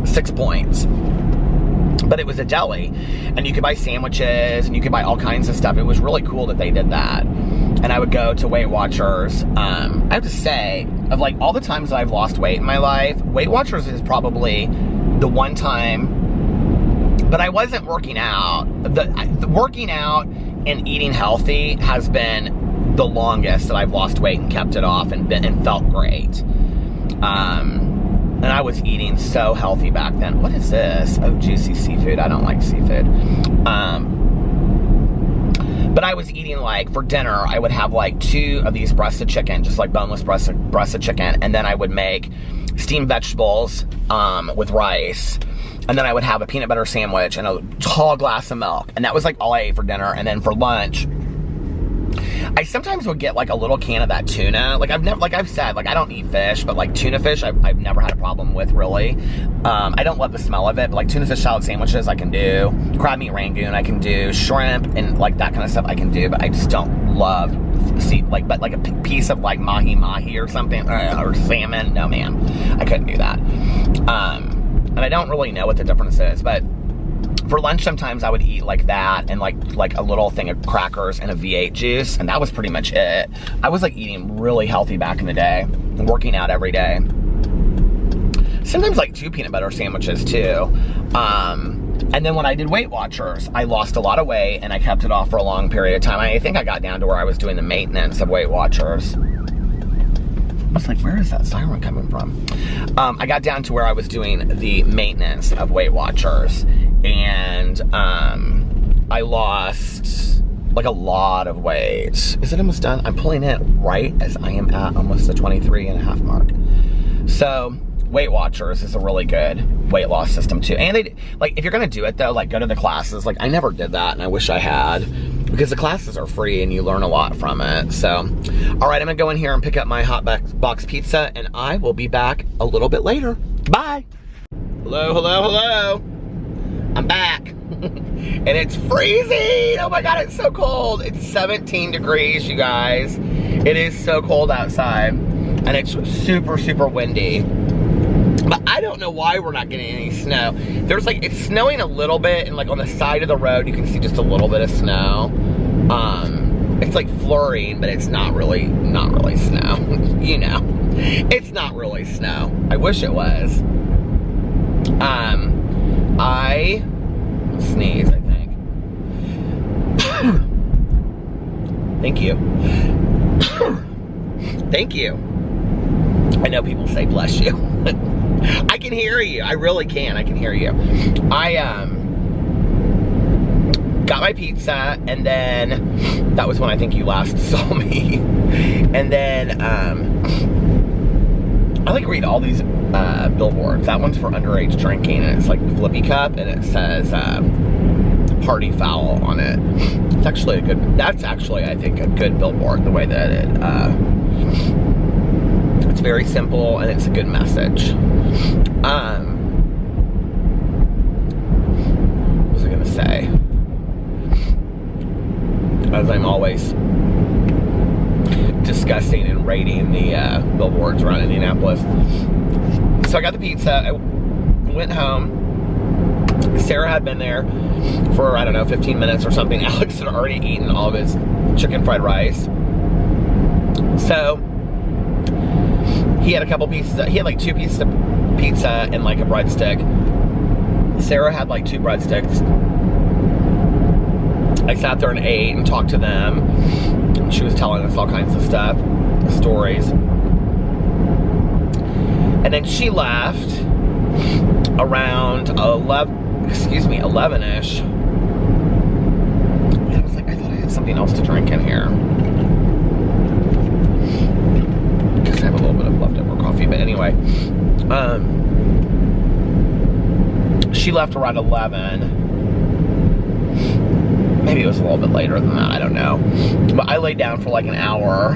6 points. But it was a deli, and you could buy sandwiches, and you could buy all kinds of stuff. It was really cool that they did that. And I would go to Weight Watchers. I have to say, of, like, all the times that I've lost weight in my life, Weight Watchers is probably the one time, but I wasn't working out. The working out and eating healthy has been the longest that I've lost weight and kept it off and felt great. And I was eating so healthy back then. What is this? Oh, juicy seafood. I don't like seafood. But I was eating, like, for dinner, I would have, like, 2 of these breasts of chicken, just, like, boneless breasts of chicken. And then I would make steamed vegetables with rice. And then I would have a peanut butter sandwich and a tall glass of milk. And that was like all I ate for dinner. And then for lunch, I sometimes would get like a little can of that tuna. Like I've said, like I don't eat fish, but like tuna fish, I've never had a problem with really. I don't love the smell of it, but like tuna fish salad sandwiches I can do. Crab meat rangoon I can do. Shrimp and like that kind of stuff I can do, but I just don't love but like a piece of like mahi or something, or salmon. No, ma'am, I couldn't do that. And I don't really know what the difference is, but for lunch sometimes I would eat like that and like a little thing of crackers and a V8 juice, and that was pretty much it. I was like eating really healthy back in the day and working out every day. Sometimes like 2 peanut butter sandwiches too. And then when I did Weight Watchers, I lost a lot of weight and I kept it off for a long period of time. I think I got down to where I was doing the maintenance of Weight Watchers. I was like, where is that siren coming from? I got down to where I was doing the maintenance of Weight Watchers, and I lost like a lot of weight. Is it almost done? I'm pulling it right as I am at almost the 23.5 mark. So Weight Watchers is a really good weight loss system too. And they, like, if you're gonna do it though, like go to the classes. Like I never did that and I wish I had, because the classes are free and you learn a lot from it. So, all right, I'm gonna go in here and pick up my hot box pizza, and I will be back a little bit later. Bye. Hello, hello, hello. I'm back. And it's freezing. Oh my God, it's so cold. It's 17 degrees, you guys. It is so cold outside, and it's super, super windy. But I don't know why we're not getting any snow. There's like, it's snowing a little bit, and like on the side of the road, you can see just a little bit of snow. It's like flurrying, but it's not really snow. You know, it's not really snow. I wish it was. I sneeze, I think. Thank you. Thank you. I know people say bless you. I can hear you. I really can. I can hear you. I got my pizza, and then that was when I think you last saw me. And then I like read all these billboards. That one's for underage drinking, and it's like the flippy cup, and it says party foul on it. It's actually a good, that's actually, I think, a good billboard, the way that it, it's very simple, and it's a good message. What was I gonna say? As I'm always discussing and rating the billboards around Indianapolis. So I got the pizza, I went home. Sarah had been there for, I don't know, 15 minutes or something. Alex had already eaten all of his chicken fried rice. So he had a couple pieces, he had like 2 pieces of pizza and like a breadstick. Sarah had like 2 breadsticks. I sat there and ate and talked to them. She was telling us all kinds of stuff, stories. And then she left around 11-ish. And I was like, I thought I had something else to drink in here. Because I have a little bit of leftover coffee, but anyway. She left around 11. Maybe it was a little bit later than that, I don't know. But I laid down for like an hour.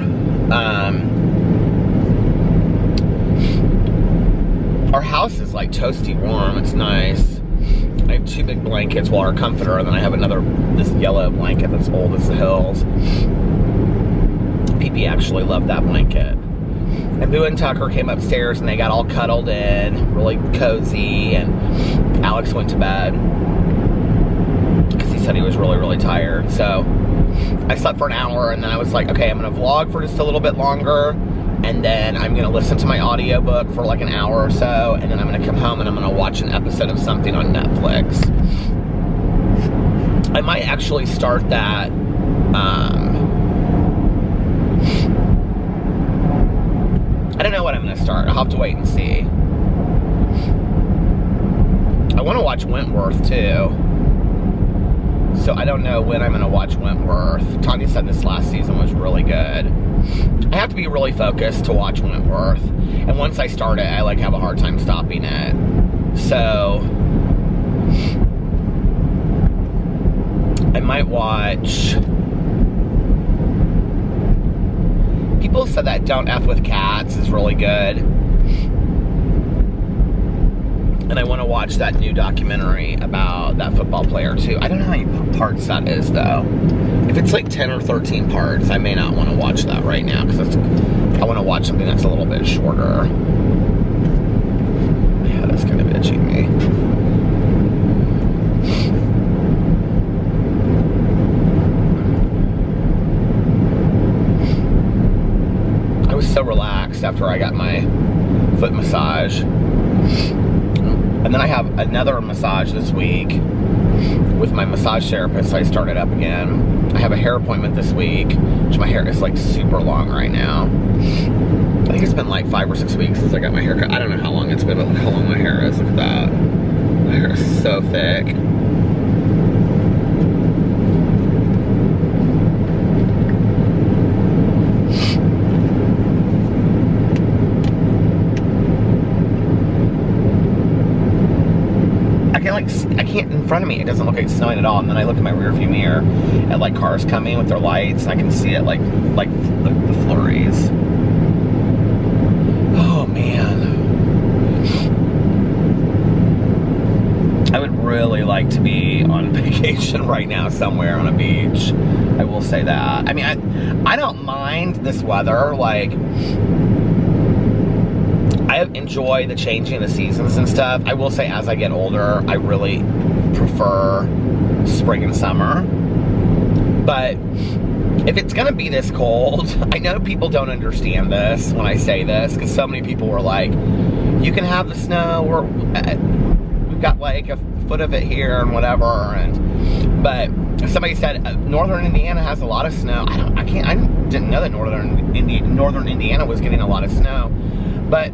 Our house is like toasty warm, it's nice. I have 2 big blankets, well, our comforter, and then I have this yellow blanket that's old as the hills. PP actually loved that blanket. And Boo and Tucker came upstairs and they got all cuddled in, really cozy, and Alex went to bed because he said he was really, really tired. So I slept for an hour, and then I was like, okay, I'm gonna vlog for just a little bit longer, and then I'm gonna listen to my audiobook for like an hour or so, and then I'm gonna come home and I'm gonna watch an episode of something on Netflix. I might actually start that, I don't know what I'm gonna start. I'll have to wait and see. I wanna watch Wentworth too. So I don't know when I'm gonna watch Wentworth. Tanya said this last season was really good. I have to be really focused to watch Wentworth. And once I start it, I like have a hard time stopping it. So I might watch. People said that Don't F with Cats is really good. And I want to watch that new documentary about that football player too. I don't know how many parts that is though. If it's like 10 or 13 parts, I may not want to watch that right now because I want to watch something that's a little bit shorter. My head is kind of itching me. I was so relaxed after I got my foot massage. And then I have another massage this week with my massage therapist, so I started up again. I have a hair appointment this week, which my hair is like super long right now. I think it's been like 5 or 6 weeks since I got my hair cut. I don't know how long it's been, but look how long my hair is. Look at that. My hair is so thick. I can't, in front of me, it doesn't look like it's snowing at all. And then I look in my rearview mirror at like cars coming with their lights, and I can see it like the flurries. Oh man. I would really like to be on vacation right now somewhere on a beach. I will say that. I mean, I don't mind this weather. Like, I enjoy the changing of the seasons and stuff. I will say as I get older, I really prefer spring and summer. But if it's gonna be this cold, I know people don't understand this when I say this, because so many people were like, you can have the snow, or we've got like a foot of it here and whatever. But somebody said northern Indiana has a lot of snow. I didn't know that northern Indiana was getting a lot of snow. But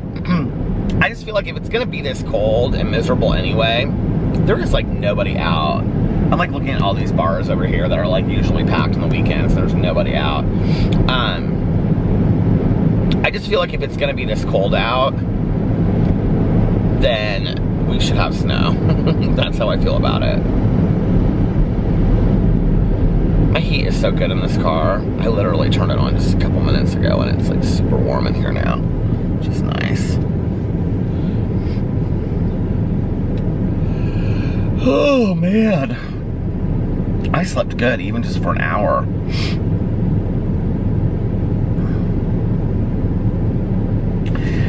I just feel like if it's gonna be this cold and miserable anyway, there is like nobody out. I'm like looking at all these bars over here that are like usually packed on the weekends. There's nobody out. I just feel like if it's gonna be this cold out, then we should have snow. That's how I feel about it. My heat is so good in this car. I literally turned it on just a couple minutes ago and it's like super warm in here now, which is nice. Oh man, I slept good even just for an hour.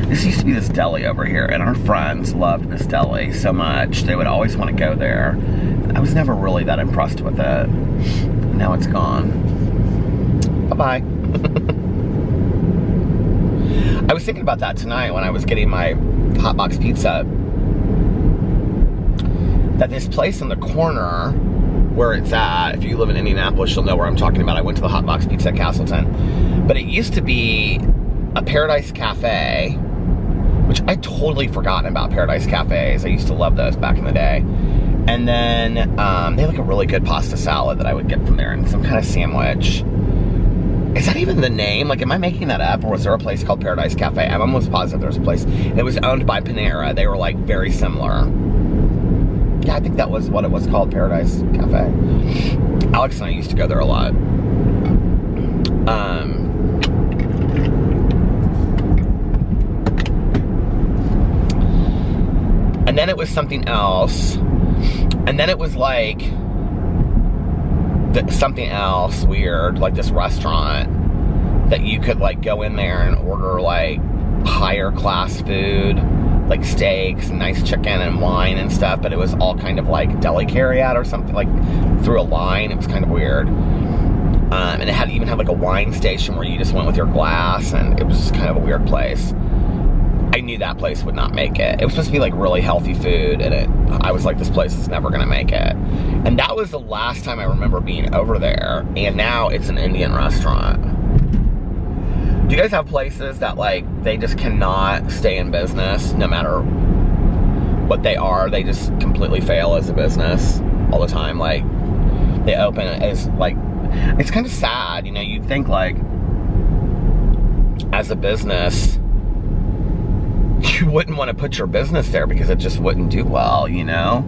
This used to be this deli over here, and our friends loved this deli so much they would always want to go there. I was never really that impressed with it. Now it's gone. Bye-bye. I was thinking about that tonight when I was getting my hot box pizza, that this place in the corner where it's at, if you live in Indianapolis, you'll know where I'm talking about. I went to the hot box pizza at Castleton, but it used to be a Paradise Cafe, which I totally forgotten about Paradise Cafes. I used to love those back in the day. And then they have like a really good pasta salad that I would get from there, and some kind of sandwich. Is that even the name? Like, am I making that up, or was there a place called Paradise Cafe? I'm almost positive there's a place. It was owned by Panera. They were like very similar. Yeah, I think that was what it was called, Paradise Cafe. Alex and I used to go there a lot. And then it was something else. And then it was like something else weird, like this restaurant that you could like go in there and order like higher class food, like steaks and nice chicken and wine and stuff, but it was all kind of like deli carryout or something, like through a line. It was kind of weird. And it even had like a wine station where you just went with your glass, and it was just kind of a weird place. I knew that place would not make it. It was supposed to be like really healthy food, and I was like, this place is never gonna make it. And that was the last time I remember being over there, and now it's an Indian restaurant. Do you guys have places that like, they just cannot stay in business no matter what they are? They just completely fail as a business all the time. Like, they open as like, it's kind of sad, you know, you'd think like, as a business, you wouldn't want to put your business there because it just wouldn't do well, you know?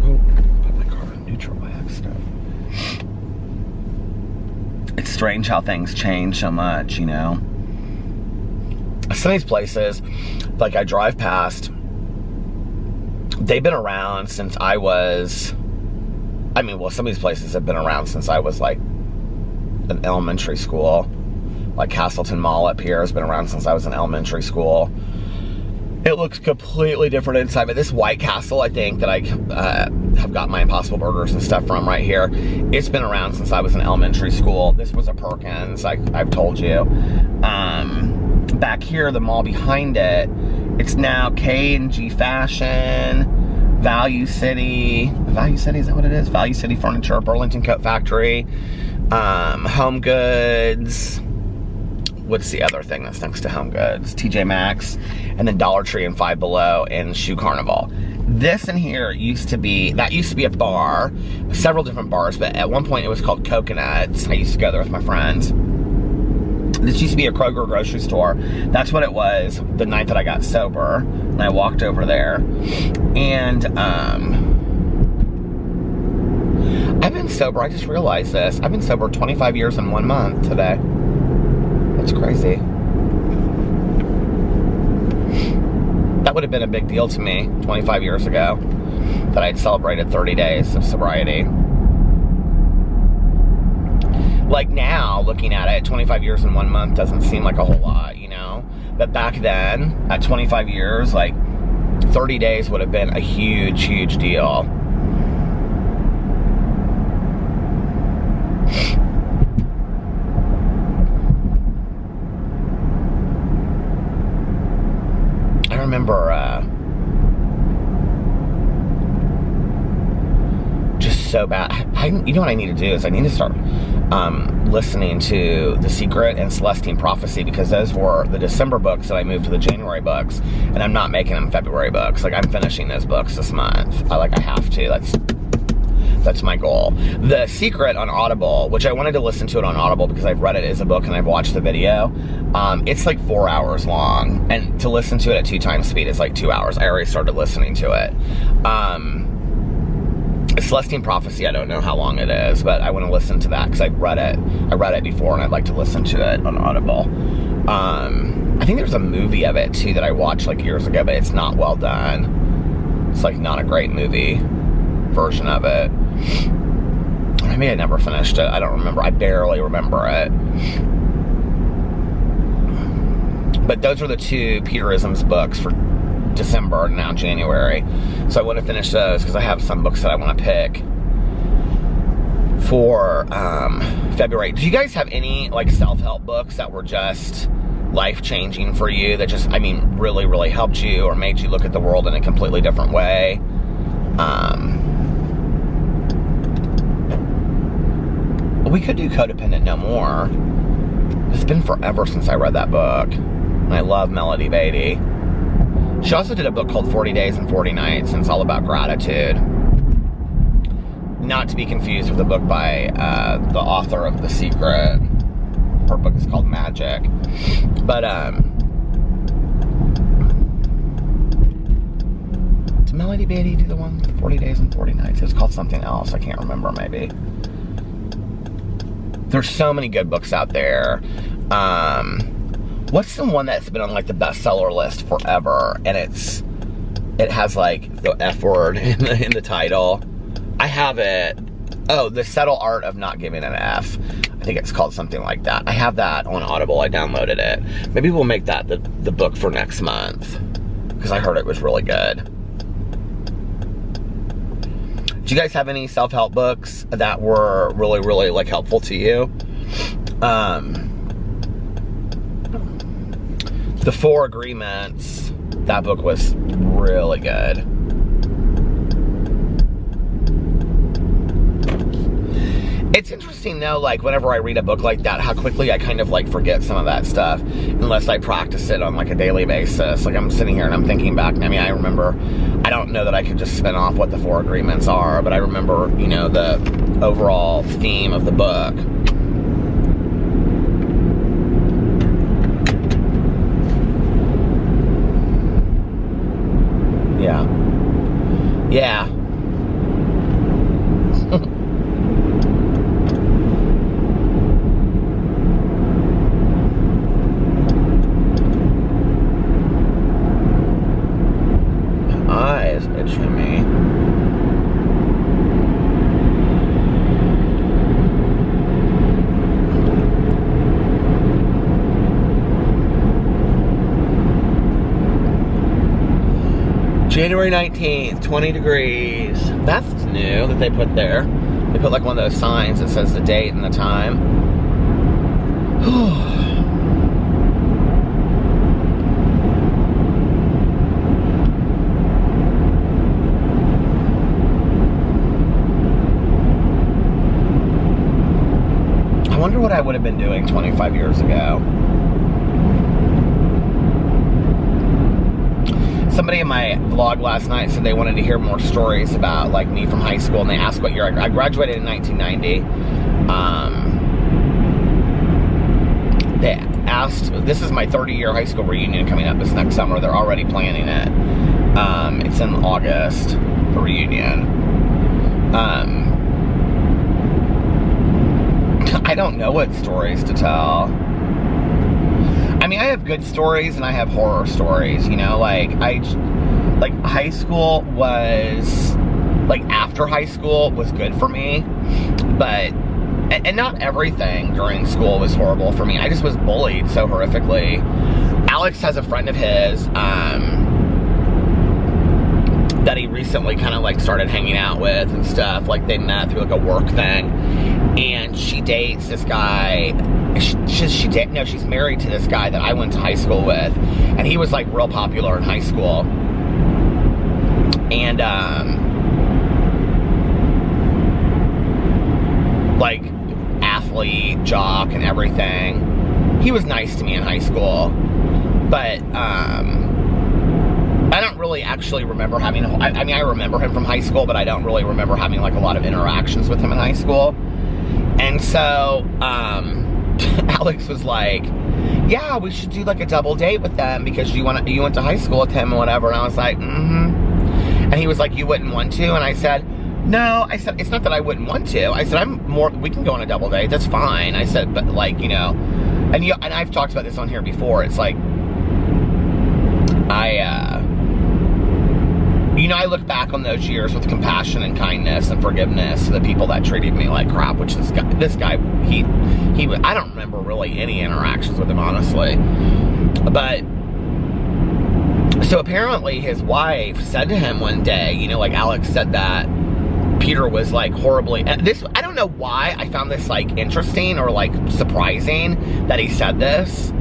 Oh, put my car in neutral by accident. It's strange how things change so much, you know? Some of these places, like I drive past, they've been around since I was, I mean, well, some of these places have been around since I was like in elementary school. Like Castleton Mall up here has been around since I was in elementary school. It looks completely different inside, but this White Castle, I think, that I have got my Impossible Burgers and stuff from right here, it's been around since I was in elementary school. This was a Perkins, I've told you. Back here, the mall behind it, it's now K&G Fashion, Value City. Value City, is that what it is? Value City Furniture, Burlington Coat Factory, Home Goods. What's the other thing that's next to Home Goods? TJ Maxx, and then Dollar Tree and Five Below and Shoe Carnival. This in here used to be a bar, several different bars, but at one point it was called Coconuts. I used to go there with my friends. This used to be a Kroger grocery store. That's what it was the night that I got sober. And I walked over there. And I've been sober, I just realized this. I've been sober 25 years and 1 month today. That's crazy. That would have been a big deal to me 25 years ago, that I'd celebrated 30 days of sobriety. Like now, looking at it, 25 years and 1 month doesn't seem like a whole lot, you know? But back then, at 25 years, like 30 days would have been a huge, huge deal. I remember just so bad. You know what I need to do is I need to start listening to The Secret and Celestine Prophecy, because those were the December books that I moved to the January books, and I'm not making them February books. Like, I'm finishing those books this month. I have to. That's my goal. The Secret on Audible, which I wanted to listen to it on Audible because I've read it as a book and I've watched the video. It's like 4 hours long, and to listen to it at 2 times speed is like 2 hours. I already started listening to it. Celestine Prophecy, I don't know how long it is, but I want to listen to that because I've read it. I read it before, and I'd like to listen to it on Audible. I think there's a movie of it too that I watched like years ago, but it's not well done. It's like not a great movie version of it. Maybe I never finished it. I don't remember. I barely remember it. But those are the 2 Peterisms books for December and now January. So I want to finish those because I have some books that I want to pick for February. Do you guys have any like self-help books that were just life-changing for you, that just, I mean, really, really helped you or made you look at the world in a completely different way? We could do Codependent No More. It's been forever since I read that book. And I love Melody Beatty. She also did a book called 40 Days and 40 Nights, and it's all about gratitude. Not to be confused with the book by the author of The Secret. Her book is called Magic. But, did Melody Beatty do the one with 40 Days and 40 Nights? It was called something else. I can't remember, maybe. There's so many good books out there. What's the one that's been on like the bestseller list forever, and it has like the F word in the title? I have it. Oh, The Subtle Art of Not Giving an F. I think it's called something like that. I have that on Audible. I downloaded it. Maybe we'll make that the book for next month, because I heard it was really good. Do you guys have any self-help books that were really, really like helpful to you? The 4 Agreements, that book was really good. It's interesting though, like whenever I read a book like that, how quickly I kind of like forget some of that stuff unless I practice it on like a daily basis. Like I'm sitting here and I'm thinking back. I mean, I remember, I don't know that I could just spin off what the 4 agreements are, but I remember, you know, the overall theme of the book. Yeah. Yeah. Eyes itching me. January 19th, 20 degrees. That's new that they put there. They put like one of those signs that says the date and the time. I wonder what I would have been doing 25 years ago. Somebody in my vlog last night said they wanted to hear more stories about like me from high school, and they asked what year I graduated in 1990. They asked, this is my 30-year high school reunion coming up this next summer. They're already planning it. It's in August, the reunion. I don't know what stories to tell. I mean, I have good stories and I have horror stories, you know, like high school was, like after high school was good for me, but, and not everything during school was horrible for me. I just was bullied so horrifically. Alex has a friend of his, that he recently kind of like started hanging out with and stuff. Like they met through like a work thing, and she dates this guy. She's married to this guy that I went to high school with, and he was like real popular in high school. And like athlete, jock, and everything. He was nice to me in high school, but I don't really actually remember having, I mean, I remember him from high school, but I don't really remember having like a lot of interactions with him in high school. And so, Alex was like, yeah, we should do like a double date with them because you went to high school with him and whatever. And I was like, And he was like, you wouldn't want to? And I said, no. I said, it's not that I wouldn't want to. I said, we can go on a double date. That's fine. I said, but like, you know, and I've talked about this on here before. It's like, you know, I look back on those years with compassion and kindness and forgiveness to the people that treated me like crap, which this guy, I don't remember really any interactions with him, honestly. But, so apparently his wife said to him one day, you know, like Alex said that Peter was like horribly, this, I don't know why I found this like interesting or like surprising that he said this.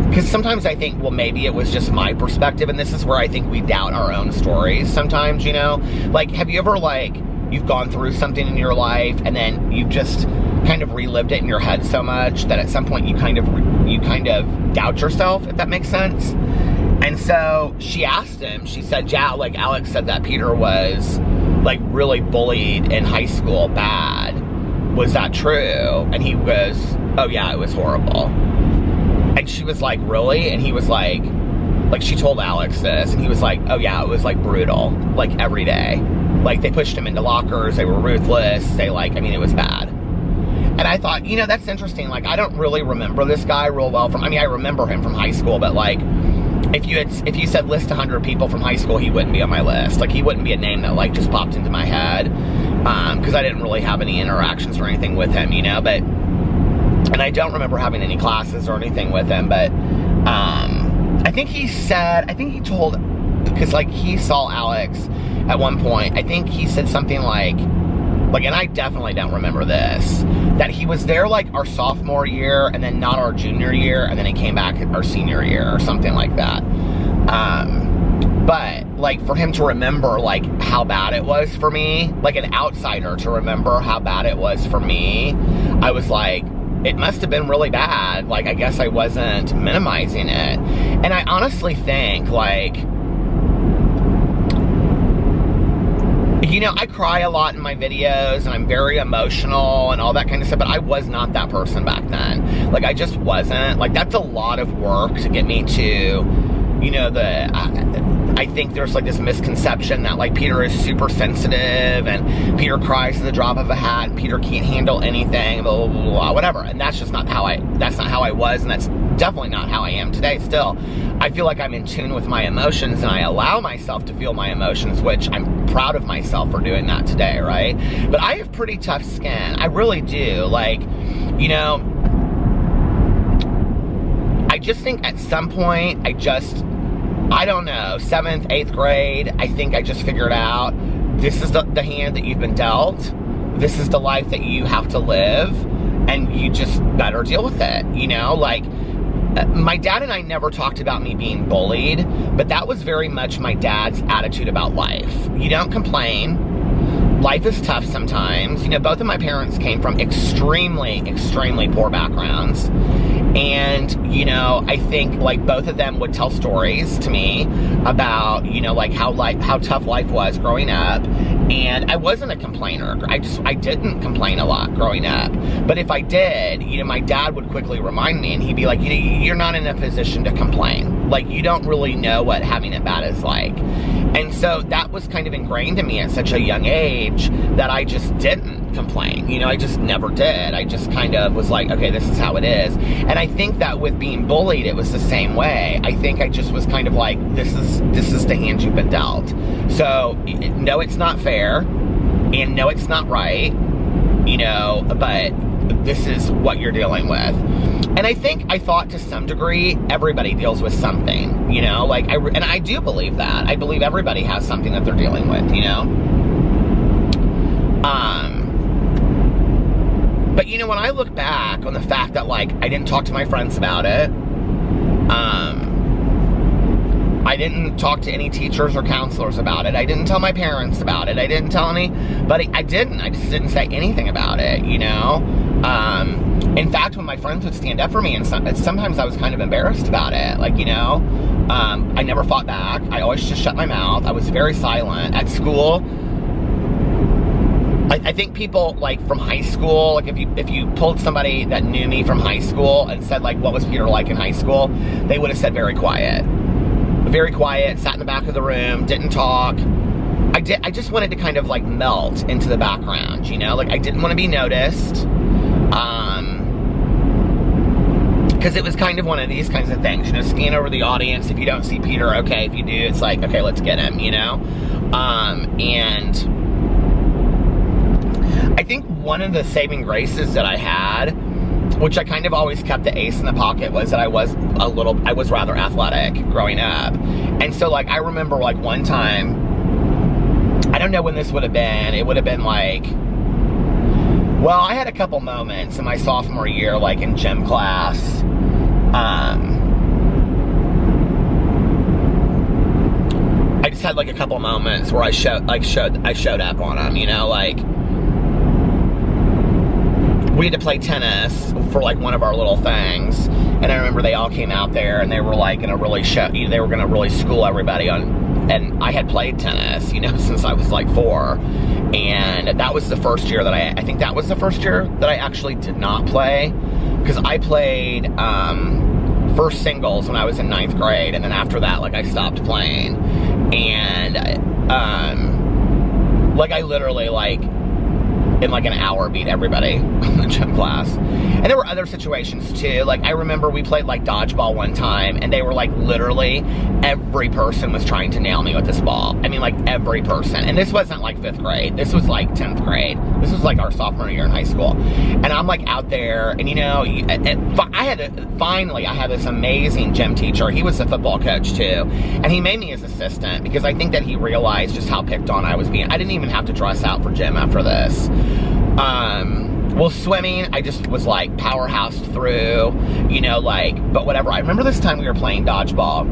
Because sometimes I think, well, maybe it was just my perspective, and this is where I think we doubt our own stories sometimes, you know? Like, have you ever, like, you've gone through something in your life, and then you've just kind of relived it in your head so much that at some point you kind of doubt yourself, if that makes sense? And so she asked him, she said, yeah, like Alex said that Peter was, like, really bullied in high school bad. Was that true? And he was, oh yeah, it was horrible. And she was like, really? And he was like she told Alex this, and he was like, oh yeah, it was like brutal, like every day. Like they pushed him into lockers, they were ruthless, they like, I mean, it was bad. And I thought, you know, that's interesting. Like, I don't really remember this guy real well from, I mean, I remember him from high school, but like, if you said list 100 people from high school, he wouldn't be on my list. Like, he wouldn't be a name that like just popped into my head, because I didn't really have any interactions or anything with him, you know, but, and I don't remember having any classes or anything with him, but, I think he told, because like he saw Alex at one point, I think he said something like, and I definitely don't remember this, that he was there like our sophomore year and then not our junior year, and then he came back our senior year or something like that. But like, for him to remember, like, how bad it was for me, like an outsider to remember how bad it was for me, I was like, it must have been really bad. Like, I guess I wasn't minimizing it. And I honestly think, like, you know, I cry a lot in my videos, and I'm very emotional and all that kind of stuff, but I was not that person back then. Like, I just wasn't. Like, that's a lot of work to get me to, you know, I think there's, like, this misconception that, like, Peter is super sensitive, and Peter cries at the drop of a hat, and Peter can't handle anything, blah, blah, blah, blah, whatever. And that's just not how that's not how I was, and that's definitely not how I am today still. I feel like I'm in tune with my emotions, and I allow myself to feel my emotions, which I'm proud of myself for doing that today, right? But I have pretty tough skin. I really do. Like, you know, I just think at some point, I don't know, 7th, 8th grade, I think I just figured out, this is the hand that you've been dealt. This is the life that you have to live, and you just better deal with it, you know? Like, my dad and I never talked about me being bullied, but that was very much my dad's attitude about life. You don't complain. Life is tough sometimes. You know, both of my parents came from extremely, extremely poor backgrounds. And, you know, I think, like, both of them would tell stories to me about, you know, like, how tough life was growing up. And I wasn't a complainer. I didn't complain a lot growing up. But if I did, you know, my dad would quickly remind me, and he'd be like, you know, you're not in a position to complain. Like, you don't really know what having it bad is like. And so that was kind of ingrained in me at such a young age that I just didn't complain. You know, I just never did. I just kind of was like, okay, this is how it is. And I think that with being bullied, it was the same way. I think I just was kind of like, this is the hand you've been dealt. So, no, it's not fair, and no, it's not right, you know, but this is what you're dealing with. And I thought to some degree, everybody deals with something, you know, like, and I do believe that. I believe everybody has something that they're dealing with, you know. But, you know, when I look back on the fact that, like, I didn't talk to my friends about it, I didn't talk to any teachers or counselors about it, I didn't tell my parents about it, I didn't tell anybody, I just didn't say anything about it, you know. In fact, when my friends would stand up for me, and sometimes I was kind of embarrassed about it, like, you know, I never fought back, I always just shut my mouth, I was very silent. At school, I think people, like, from high school, like, if you pulled somebody that knew me from high school and said, like, what was Peter like in high school, they would have said very quiet. Very quiet, sat in the back of the room, didn't talk. I just wanted to kind of, like, melt into the background, you know? Like, I didn't want to be noticed. Because it was kind of one of these kinds of things, you know, scan over the audience. If you don't see Peter, okay. If you do, it's like, okay, let's get him, you know? And I think one of the saving graces that I had, which I kind of always kept the ace in the pocket, was that I was rather athletic growing up. And so, like, I remember, like, one time, I don't know when this would have been, it would have been like, well, I had a couple moments in my sophomore year, like in gym class, I just had, like, a couple moments where I showed up on them, you know, like, we had to play tennis for, like, one of our little things, and I remember they all came out there, and they were, like, gonna really they were gonna really school everybody on, and I had played tennis, you know, since I was, like, 4, and that was the first year that I think that was the first year that I actually did not play, because I played, first singles when I was in 9th grade, and then after that, like, I stopped playing, and, like, I literally, like, in, like, an hour beat everybody in the gym class. And there were other situations too. Like, I remember we played, like, dodgeball one time, and they were, like, literally every person was trying to nail me with this ball. I mean, like, every person. And this wasn't, like, 5th grade. This was, like, 10th grade. This was, like, our sophomore year in high school. And I'm, like, out there, and, you know, finally I had this amazing gym teacher. He was a football coach too, and he made me his assistant because I think that he realized just how picked on I was being. I didn't even have to dress out for gym after this. Well, swimming, I just was, like, powerhoused through, you know, like, but whatever. I remember this time we were playing dodgeball,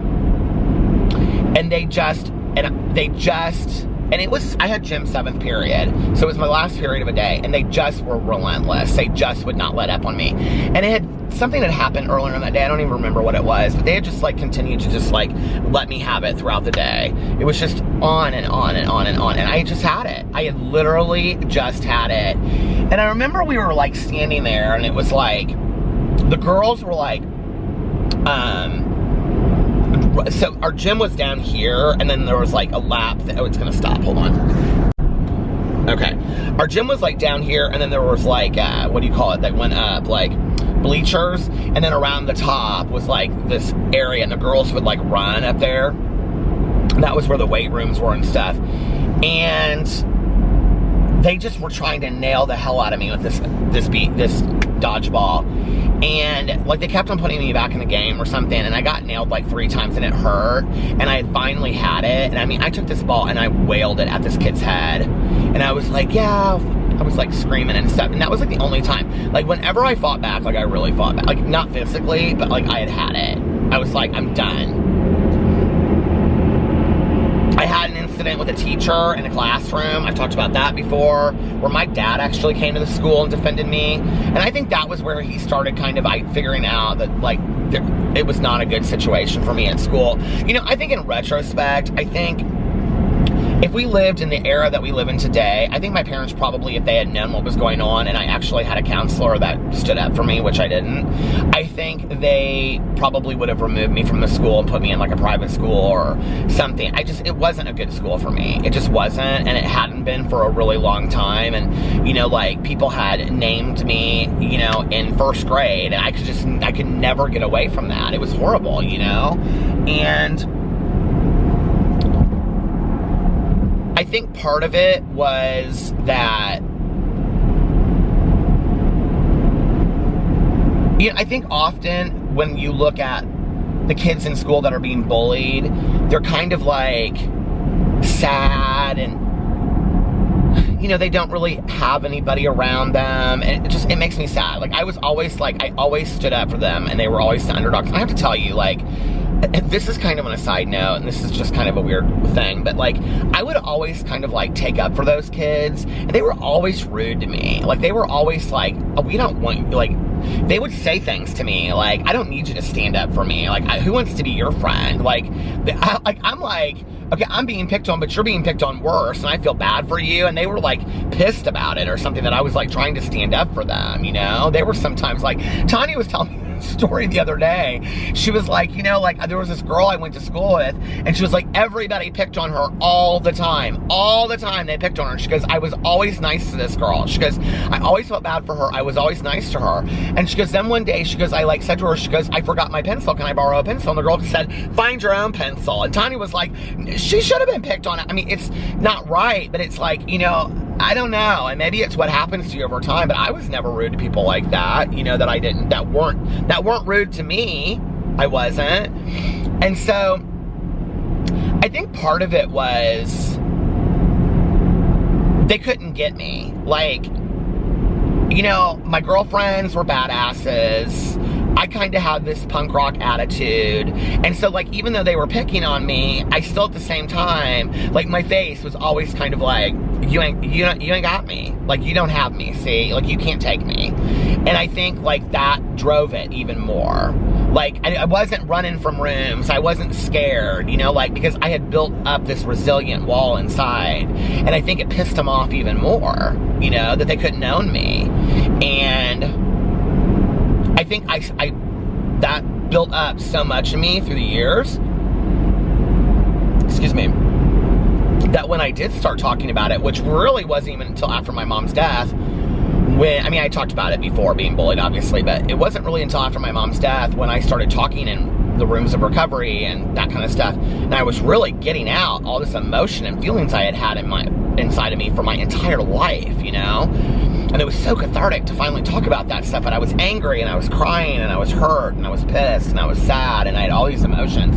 and they just and they just, and it was, I had gym 7th period, so it was my last period of a day, and they just were relentless. They just would not let up on me. And it had, something that happened earlier in that day, I don't even remember what it was, but they had just like continued to just like let me have it throughout the day. It was just on and on and on and on, and I just had it. I had literally just had it. And I remember we were like standing there, and it was like, the girls were like, so our gym was down here, and then there was like a lap that, oh, it's gonna stop, hold on. Okay, our gym was like down here, and then there was like, what do you call it, that went up, like bleachers, and then around the top was like this area, and the girls would like run up there. That was where the weight rooms were and stuff. And they just were trying to nail the hell out of me with this dodgeball. And like they kept on putting me back in the game or something, and I got nailed like 3 times, and it hurt. And I finally had it, and I mean, I took this ball and I wailed it at this kid's head, and I was like, yeah, I was like screaming and stuff. And that was like the only time, like whenever I fought back, like I really fought back, like not physically, but like I had it. I was like, I'm done. I had an incident with a teacher in a classroom, I've talked about that before, where my dad actually came to the school and defended me. And I think that was where he started kind of figuring out that like it was not a good situation for me at school. You know, I think in retrospect, I think if we lived in the era that we live in today, I think my parents probably, if they had known what was going on, and I actually had a counselor that stood up for me, which I didn't, I think they probably would have removed me from the school and put me in like a private school or something. It wasn't a good school for me. It just wasn't, and it hadn't been for a really long time. And, you know, like people had named me, you know, in 1st grade, and I could never get away from that. It was horrible, you know? And I think part of it was that, you know, I think often when you look at the kids in school that are being bullied, they're kind of like sad, and, you know, they don't really have anybody around them, and it makes me sad. Like I always stood up for them, and they were always the underdogs. And I have to tell you, like, this is kind of on a side note, and this is just kind of a weird thing, but like, I would always kind of like take up for those kids, and they were always rude to me. Like, they were always like, oh, we don't want you, like, they would say things to me like, I don't need you to stand up for me. Like, who wants to be your friend? Like, I'm like, okay, I'm being picked on, but you're being picked on worse, and I feel bad for you. And they were like pissed about it or something, that I was like trying to stand up for them, you know? They were sometimes like, Tanya was telling me story the other day. She was like, you know, like there was this girl I went to school with, and she was like, everybody picked on her all the time they picked on her. She goes, I was always nice to this girl. She goes, I always felt bad for her. I was always nice to her. And she goes, then one day, she goes, I like said to her, she goes, I forgot my pencil, can I borrow a pencil? And the girl just said, find your own pencil. And Tanya was like, she should have been picked on. I mean, it's not right, but it's like, you know, I don't know, and maybe it's what happens to you over time, but I was never rude to people like that, you know, that weren't rude to me. I wasn't. And so I think part of it was they couldn't get me. Like, you know, my girlfriends were badasses. I kind of had this punk rock attitude. And so, like, even though they were picking on me, I still at the same time, like, my face was always kind of like, you ain't got me. Like, you don't have me, see? Like, you can't take me. And I think, like, that drove it even more. Like, I wasn't running from rooms. I wasn't scared, you know, like, because I had built up this resilient wall inside. And I think it pissed them off even more, you know, that they couldn't own me. And I think that built up so much in me through the years, excuse me, that when I did start talking about it, which really wasn't even until after my mom's death, I mean, I talked about it before, being bullied, obviously, but it wasn't really until after my mom's death when I started talking in the rooms of recovery and that kind of stuff, and I was really getting out all this emotion and feelings I had inside of me for my entire life, you know? And it was so cathartic to finally talk about that stuff. But I was angry, and I was crying, and I was hurt, and I was pissed, and I was sad, and I had all these emotions.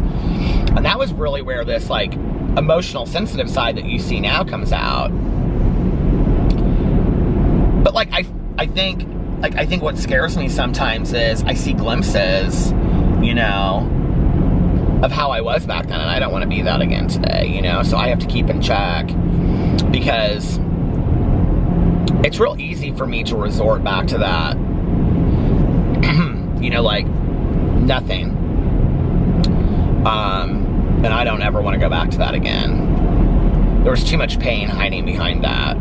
And that was really where this, like, emotional, sensitive side that you see now comes out. But, like, I think what scares me sometimes is I see glimpses, you know, of how I was back then, and I don't want to be that again today, you know? So I have to keep in check, because it's real easy for me to resort back to that, you know, like nothing. And I don't ever want to go back to that again. There was too much pain hiding behind that.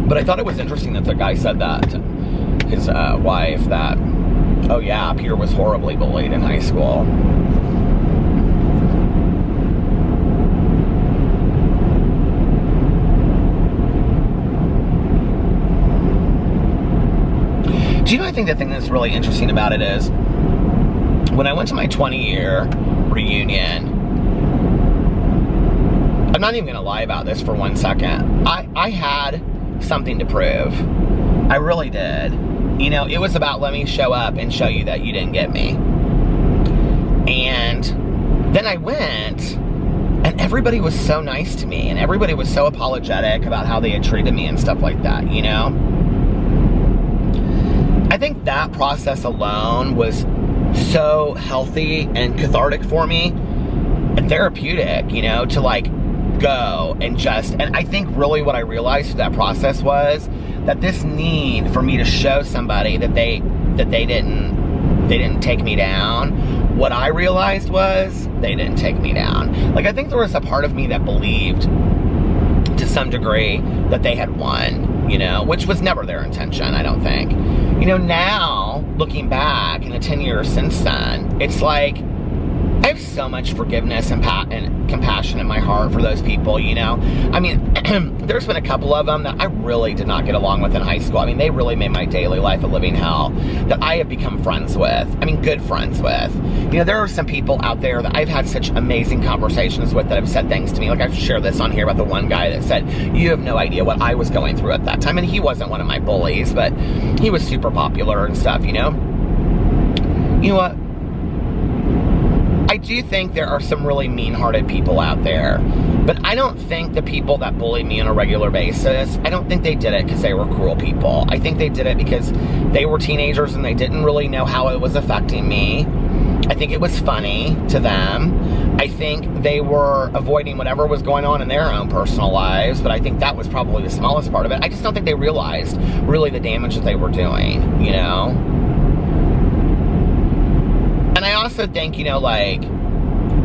But I thought it was interesting that the guy said that to his wife, that, oh yeah, Peter was horribly bullied in high school. Do you know, I think the thing that's really interesting about it is, when I went to my 20-year reunion, I'm not even going to lie about this for 1 second. I had something to prove. I really did. You know, it was about, let me show up and show you that you didn't get me. And then I went, and everybody was so nice to me, and everybody was so apologetic about how they had treated me and stuff like that, you know? I think that process alone was so healthy and cathartic for me and therapeutic, you know, to like go and just, and I think really what I realized through that process was that this need for me to show somebody that they didn't take me down, what I realized was they didn't take me down. Like, I think there was a part of me that believed to some degree that they had won, you know, which was never their intention, I don't think. You know, now, looking back in the 10 years since then, it's like, I have so much forgiveness and compassion in my heart for those people, you know? I mean, there's been a couple of them that I really did not get along with in high school. I mean, they really made my daily life a living hell, that I have become friends with. I mean, good friends with. You know, there are some people out there that I've had such amazing conversations with that have said things to me. Like, I've shared this on here about the one guy that said, you have no idea what I was going through at that time. And he wasn't one of my bullies, but he was super popular and stuff, you know? You know what? I do think there are some really mean-hearted people out there, but I don't think the people that bully me on a regular basis, I don't think they did it because they were cruel people. I think they did it because they were teenagers and they didn't really know how it was affecting me. I think it was funny to them. I think they were avoiding whatever was going on in their own personal lives, but I think that was probably the smallest part of it. I just don't think they realized really the damage that they were doing, you know? And I also think, you know, like,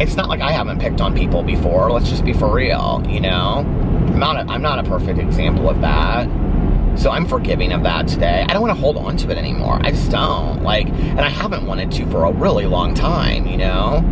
it's not like I haven't picked on people before. Let's just be for real, you know? I'm not a perfect example of that. So I'm forgiving of that today. I don't want to hold on to it anymore. I just don't. Like, and I haven't wanted to for a really long time, you know?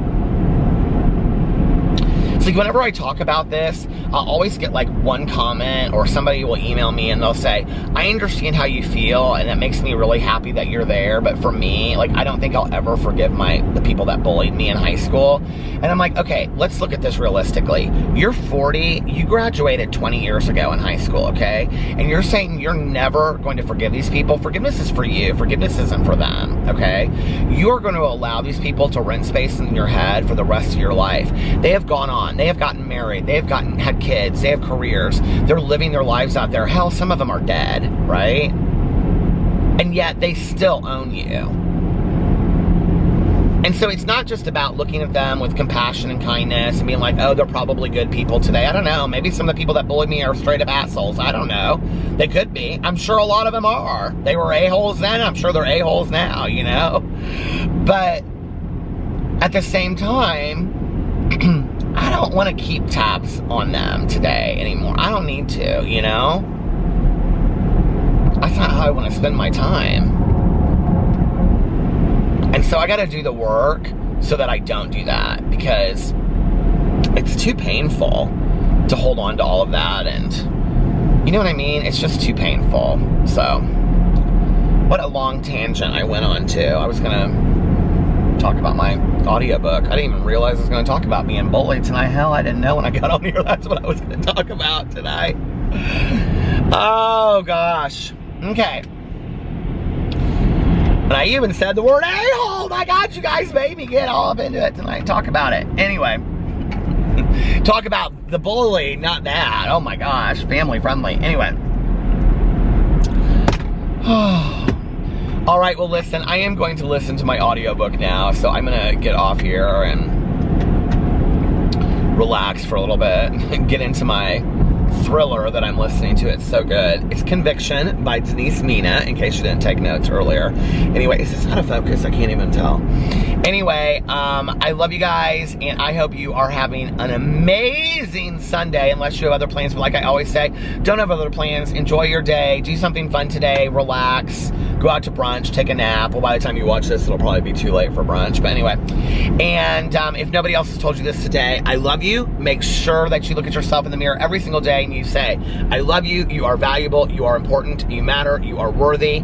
So whenever I talk about this, I'll always get like one comment, or somebody will email me and they'll say, I understand how you feel and that makes me really happy that you're there, but for me, like, I don't think I'll ever forgive the people that bullied me in high school. And I'm like, okay, let's look at this realistically. You're 40, you graduated 20 years ago in high school, okay? And you're saying you're never going to forgive these people. Forgiveness is for you. Forgiveness isn't for them, okay? You're going to allow these people to rent space in your head for the rest of your life. They have gone on. They have gotten married. They have had kids. They have careers. They're living their lives out there. Hell, some of them are dead, right? And yet they still own you. And so it's not just about looking at them with compassion and kindness and being like, oh, they're probably good people today. I don't know. Maybe some of the people that bullied me are straight up assholes. I don't know. They could be. I'm sure a lot of them are. They were a-holes then. I'm sure they're a-holes now, you know? But at the same time, I don't want to keep tabs on them today anymore. I don't need to, you know? That's not how I want to spend my time. And so I got to do the work so that I don't do that, because it's too painful to hold on to all of that, and you know what I mean? It's just too painful. So, what a long tangent I went on to. I was going to talk about my audiobook. I didn't even realize I was going to talk about being bullied tonight. Hell, I didn't know when I got on here that's what I was going to talk about tonight. Oh, gosh. Okay. And I even said the word a-hole. My God, you guys made me get all up into it tonight. Talk about it. Anyway. Talk about the bully, not that. Oh, my gosh. Family friendly. Anyway. All right, well, listen, I am going to listen to my audiobook now, so I'm going to get off here and relax for a little bit and get into my thriller that I'm listening to. It's so good. It's Conviction by Denise Mina, in case you didn't take notes earlier. Anyway, is this out of focus? I can't even tell. Anyway, I love you guys, and I hope you are having an amazing Sunday, unless you have other plans. But like I always say, don't have other plans. Enjoy your day. Do something fun today. Relax. Go out to brunch. Take a nap. Well, by the time you watch this, it'll probably be too late for brunch. But anyway, and if nobody else has told you this today, I love you. Make sure that you look at yourself in the mirror every single day and you say, I love you. You are valuable. You are important. You matter. You are worthy.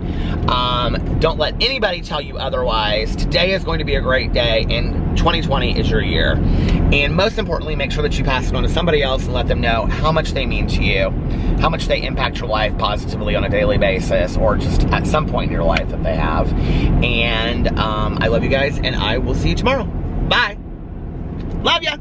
Don't let anybody tell you otherwise. Today is going to be a great day, and 2020 is your year. And most importantly, make sure that you pass it on to somebody else and let them know how much they mean to you, how much they impact your life positively on a daily basis, or just at some point in your life that they have. And I love you guys, and I will see you tomorrow. Bye. Love ya.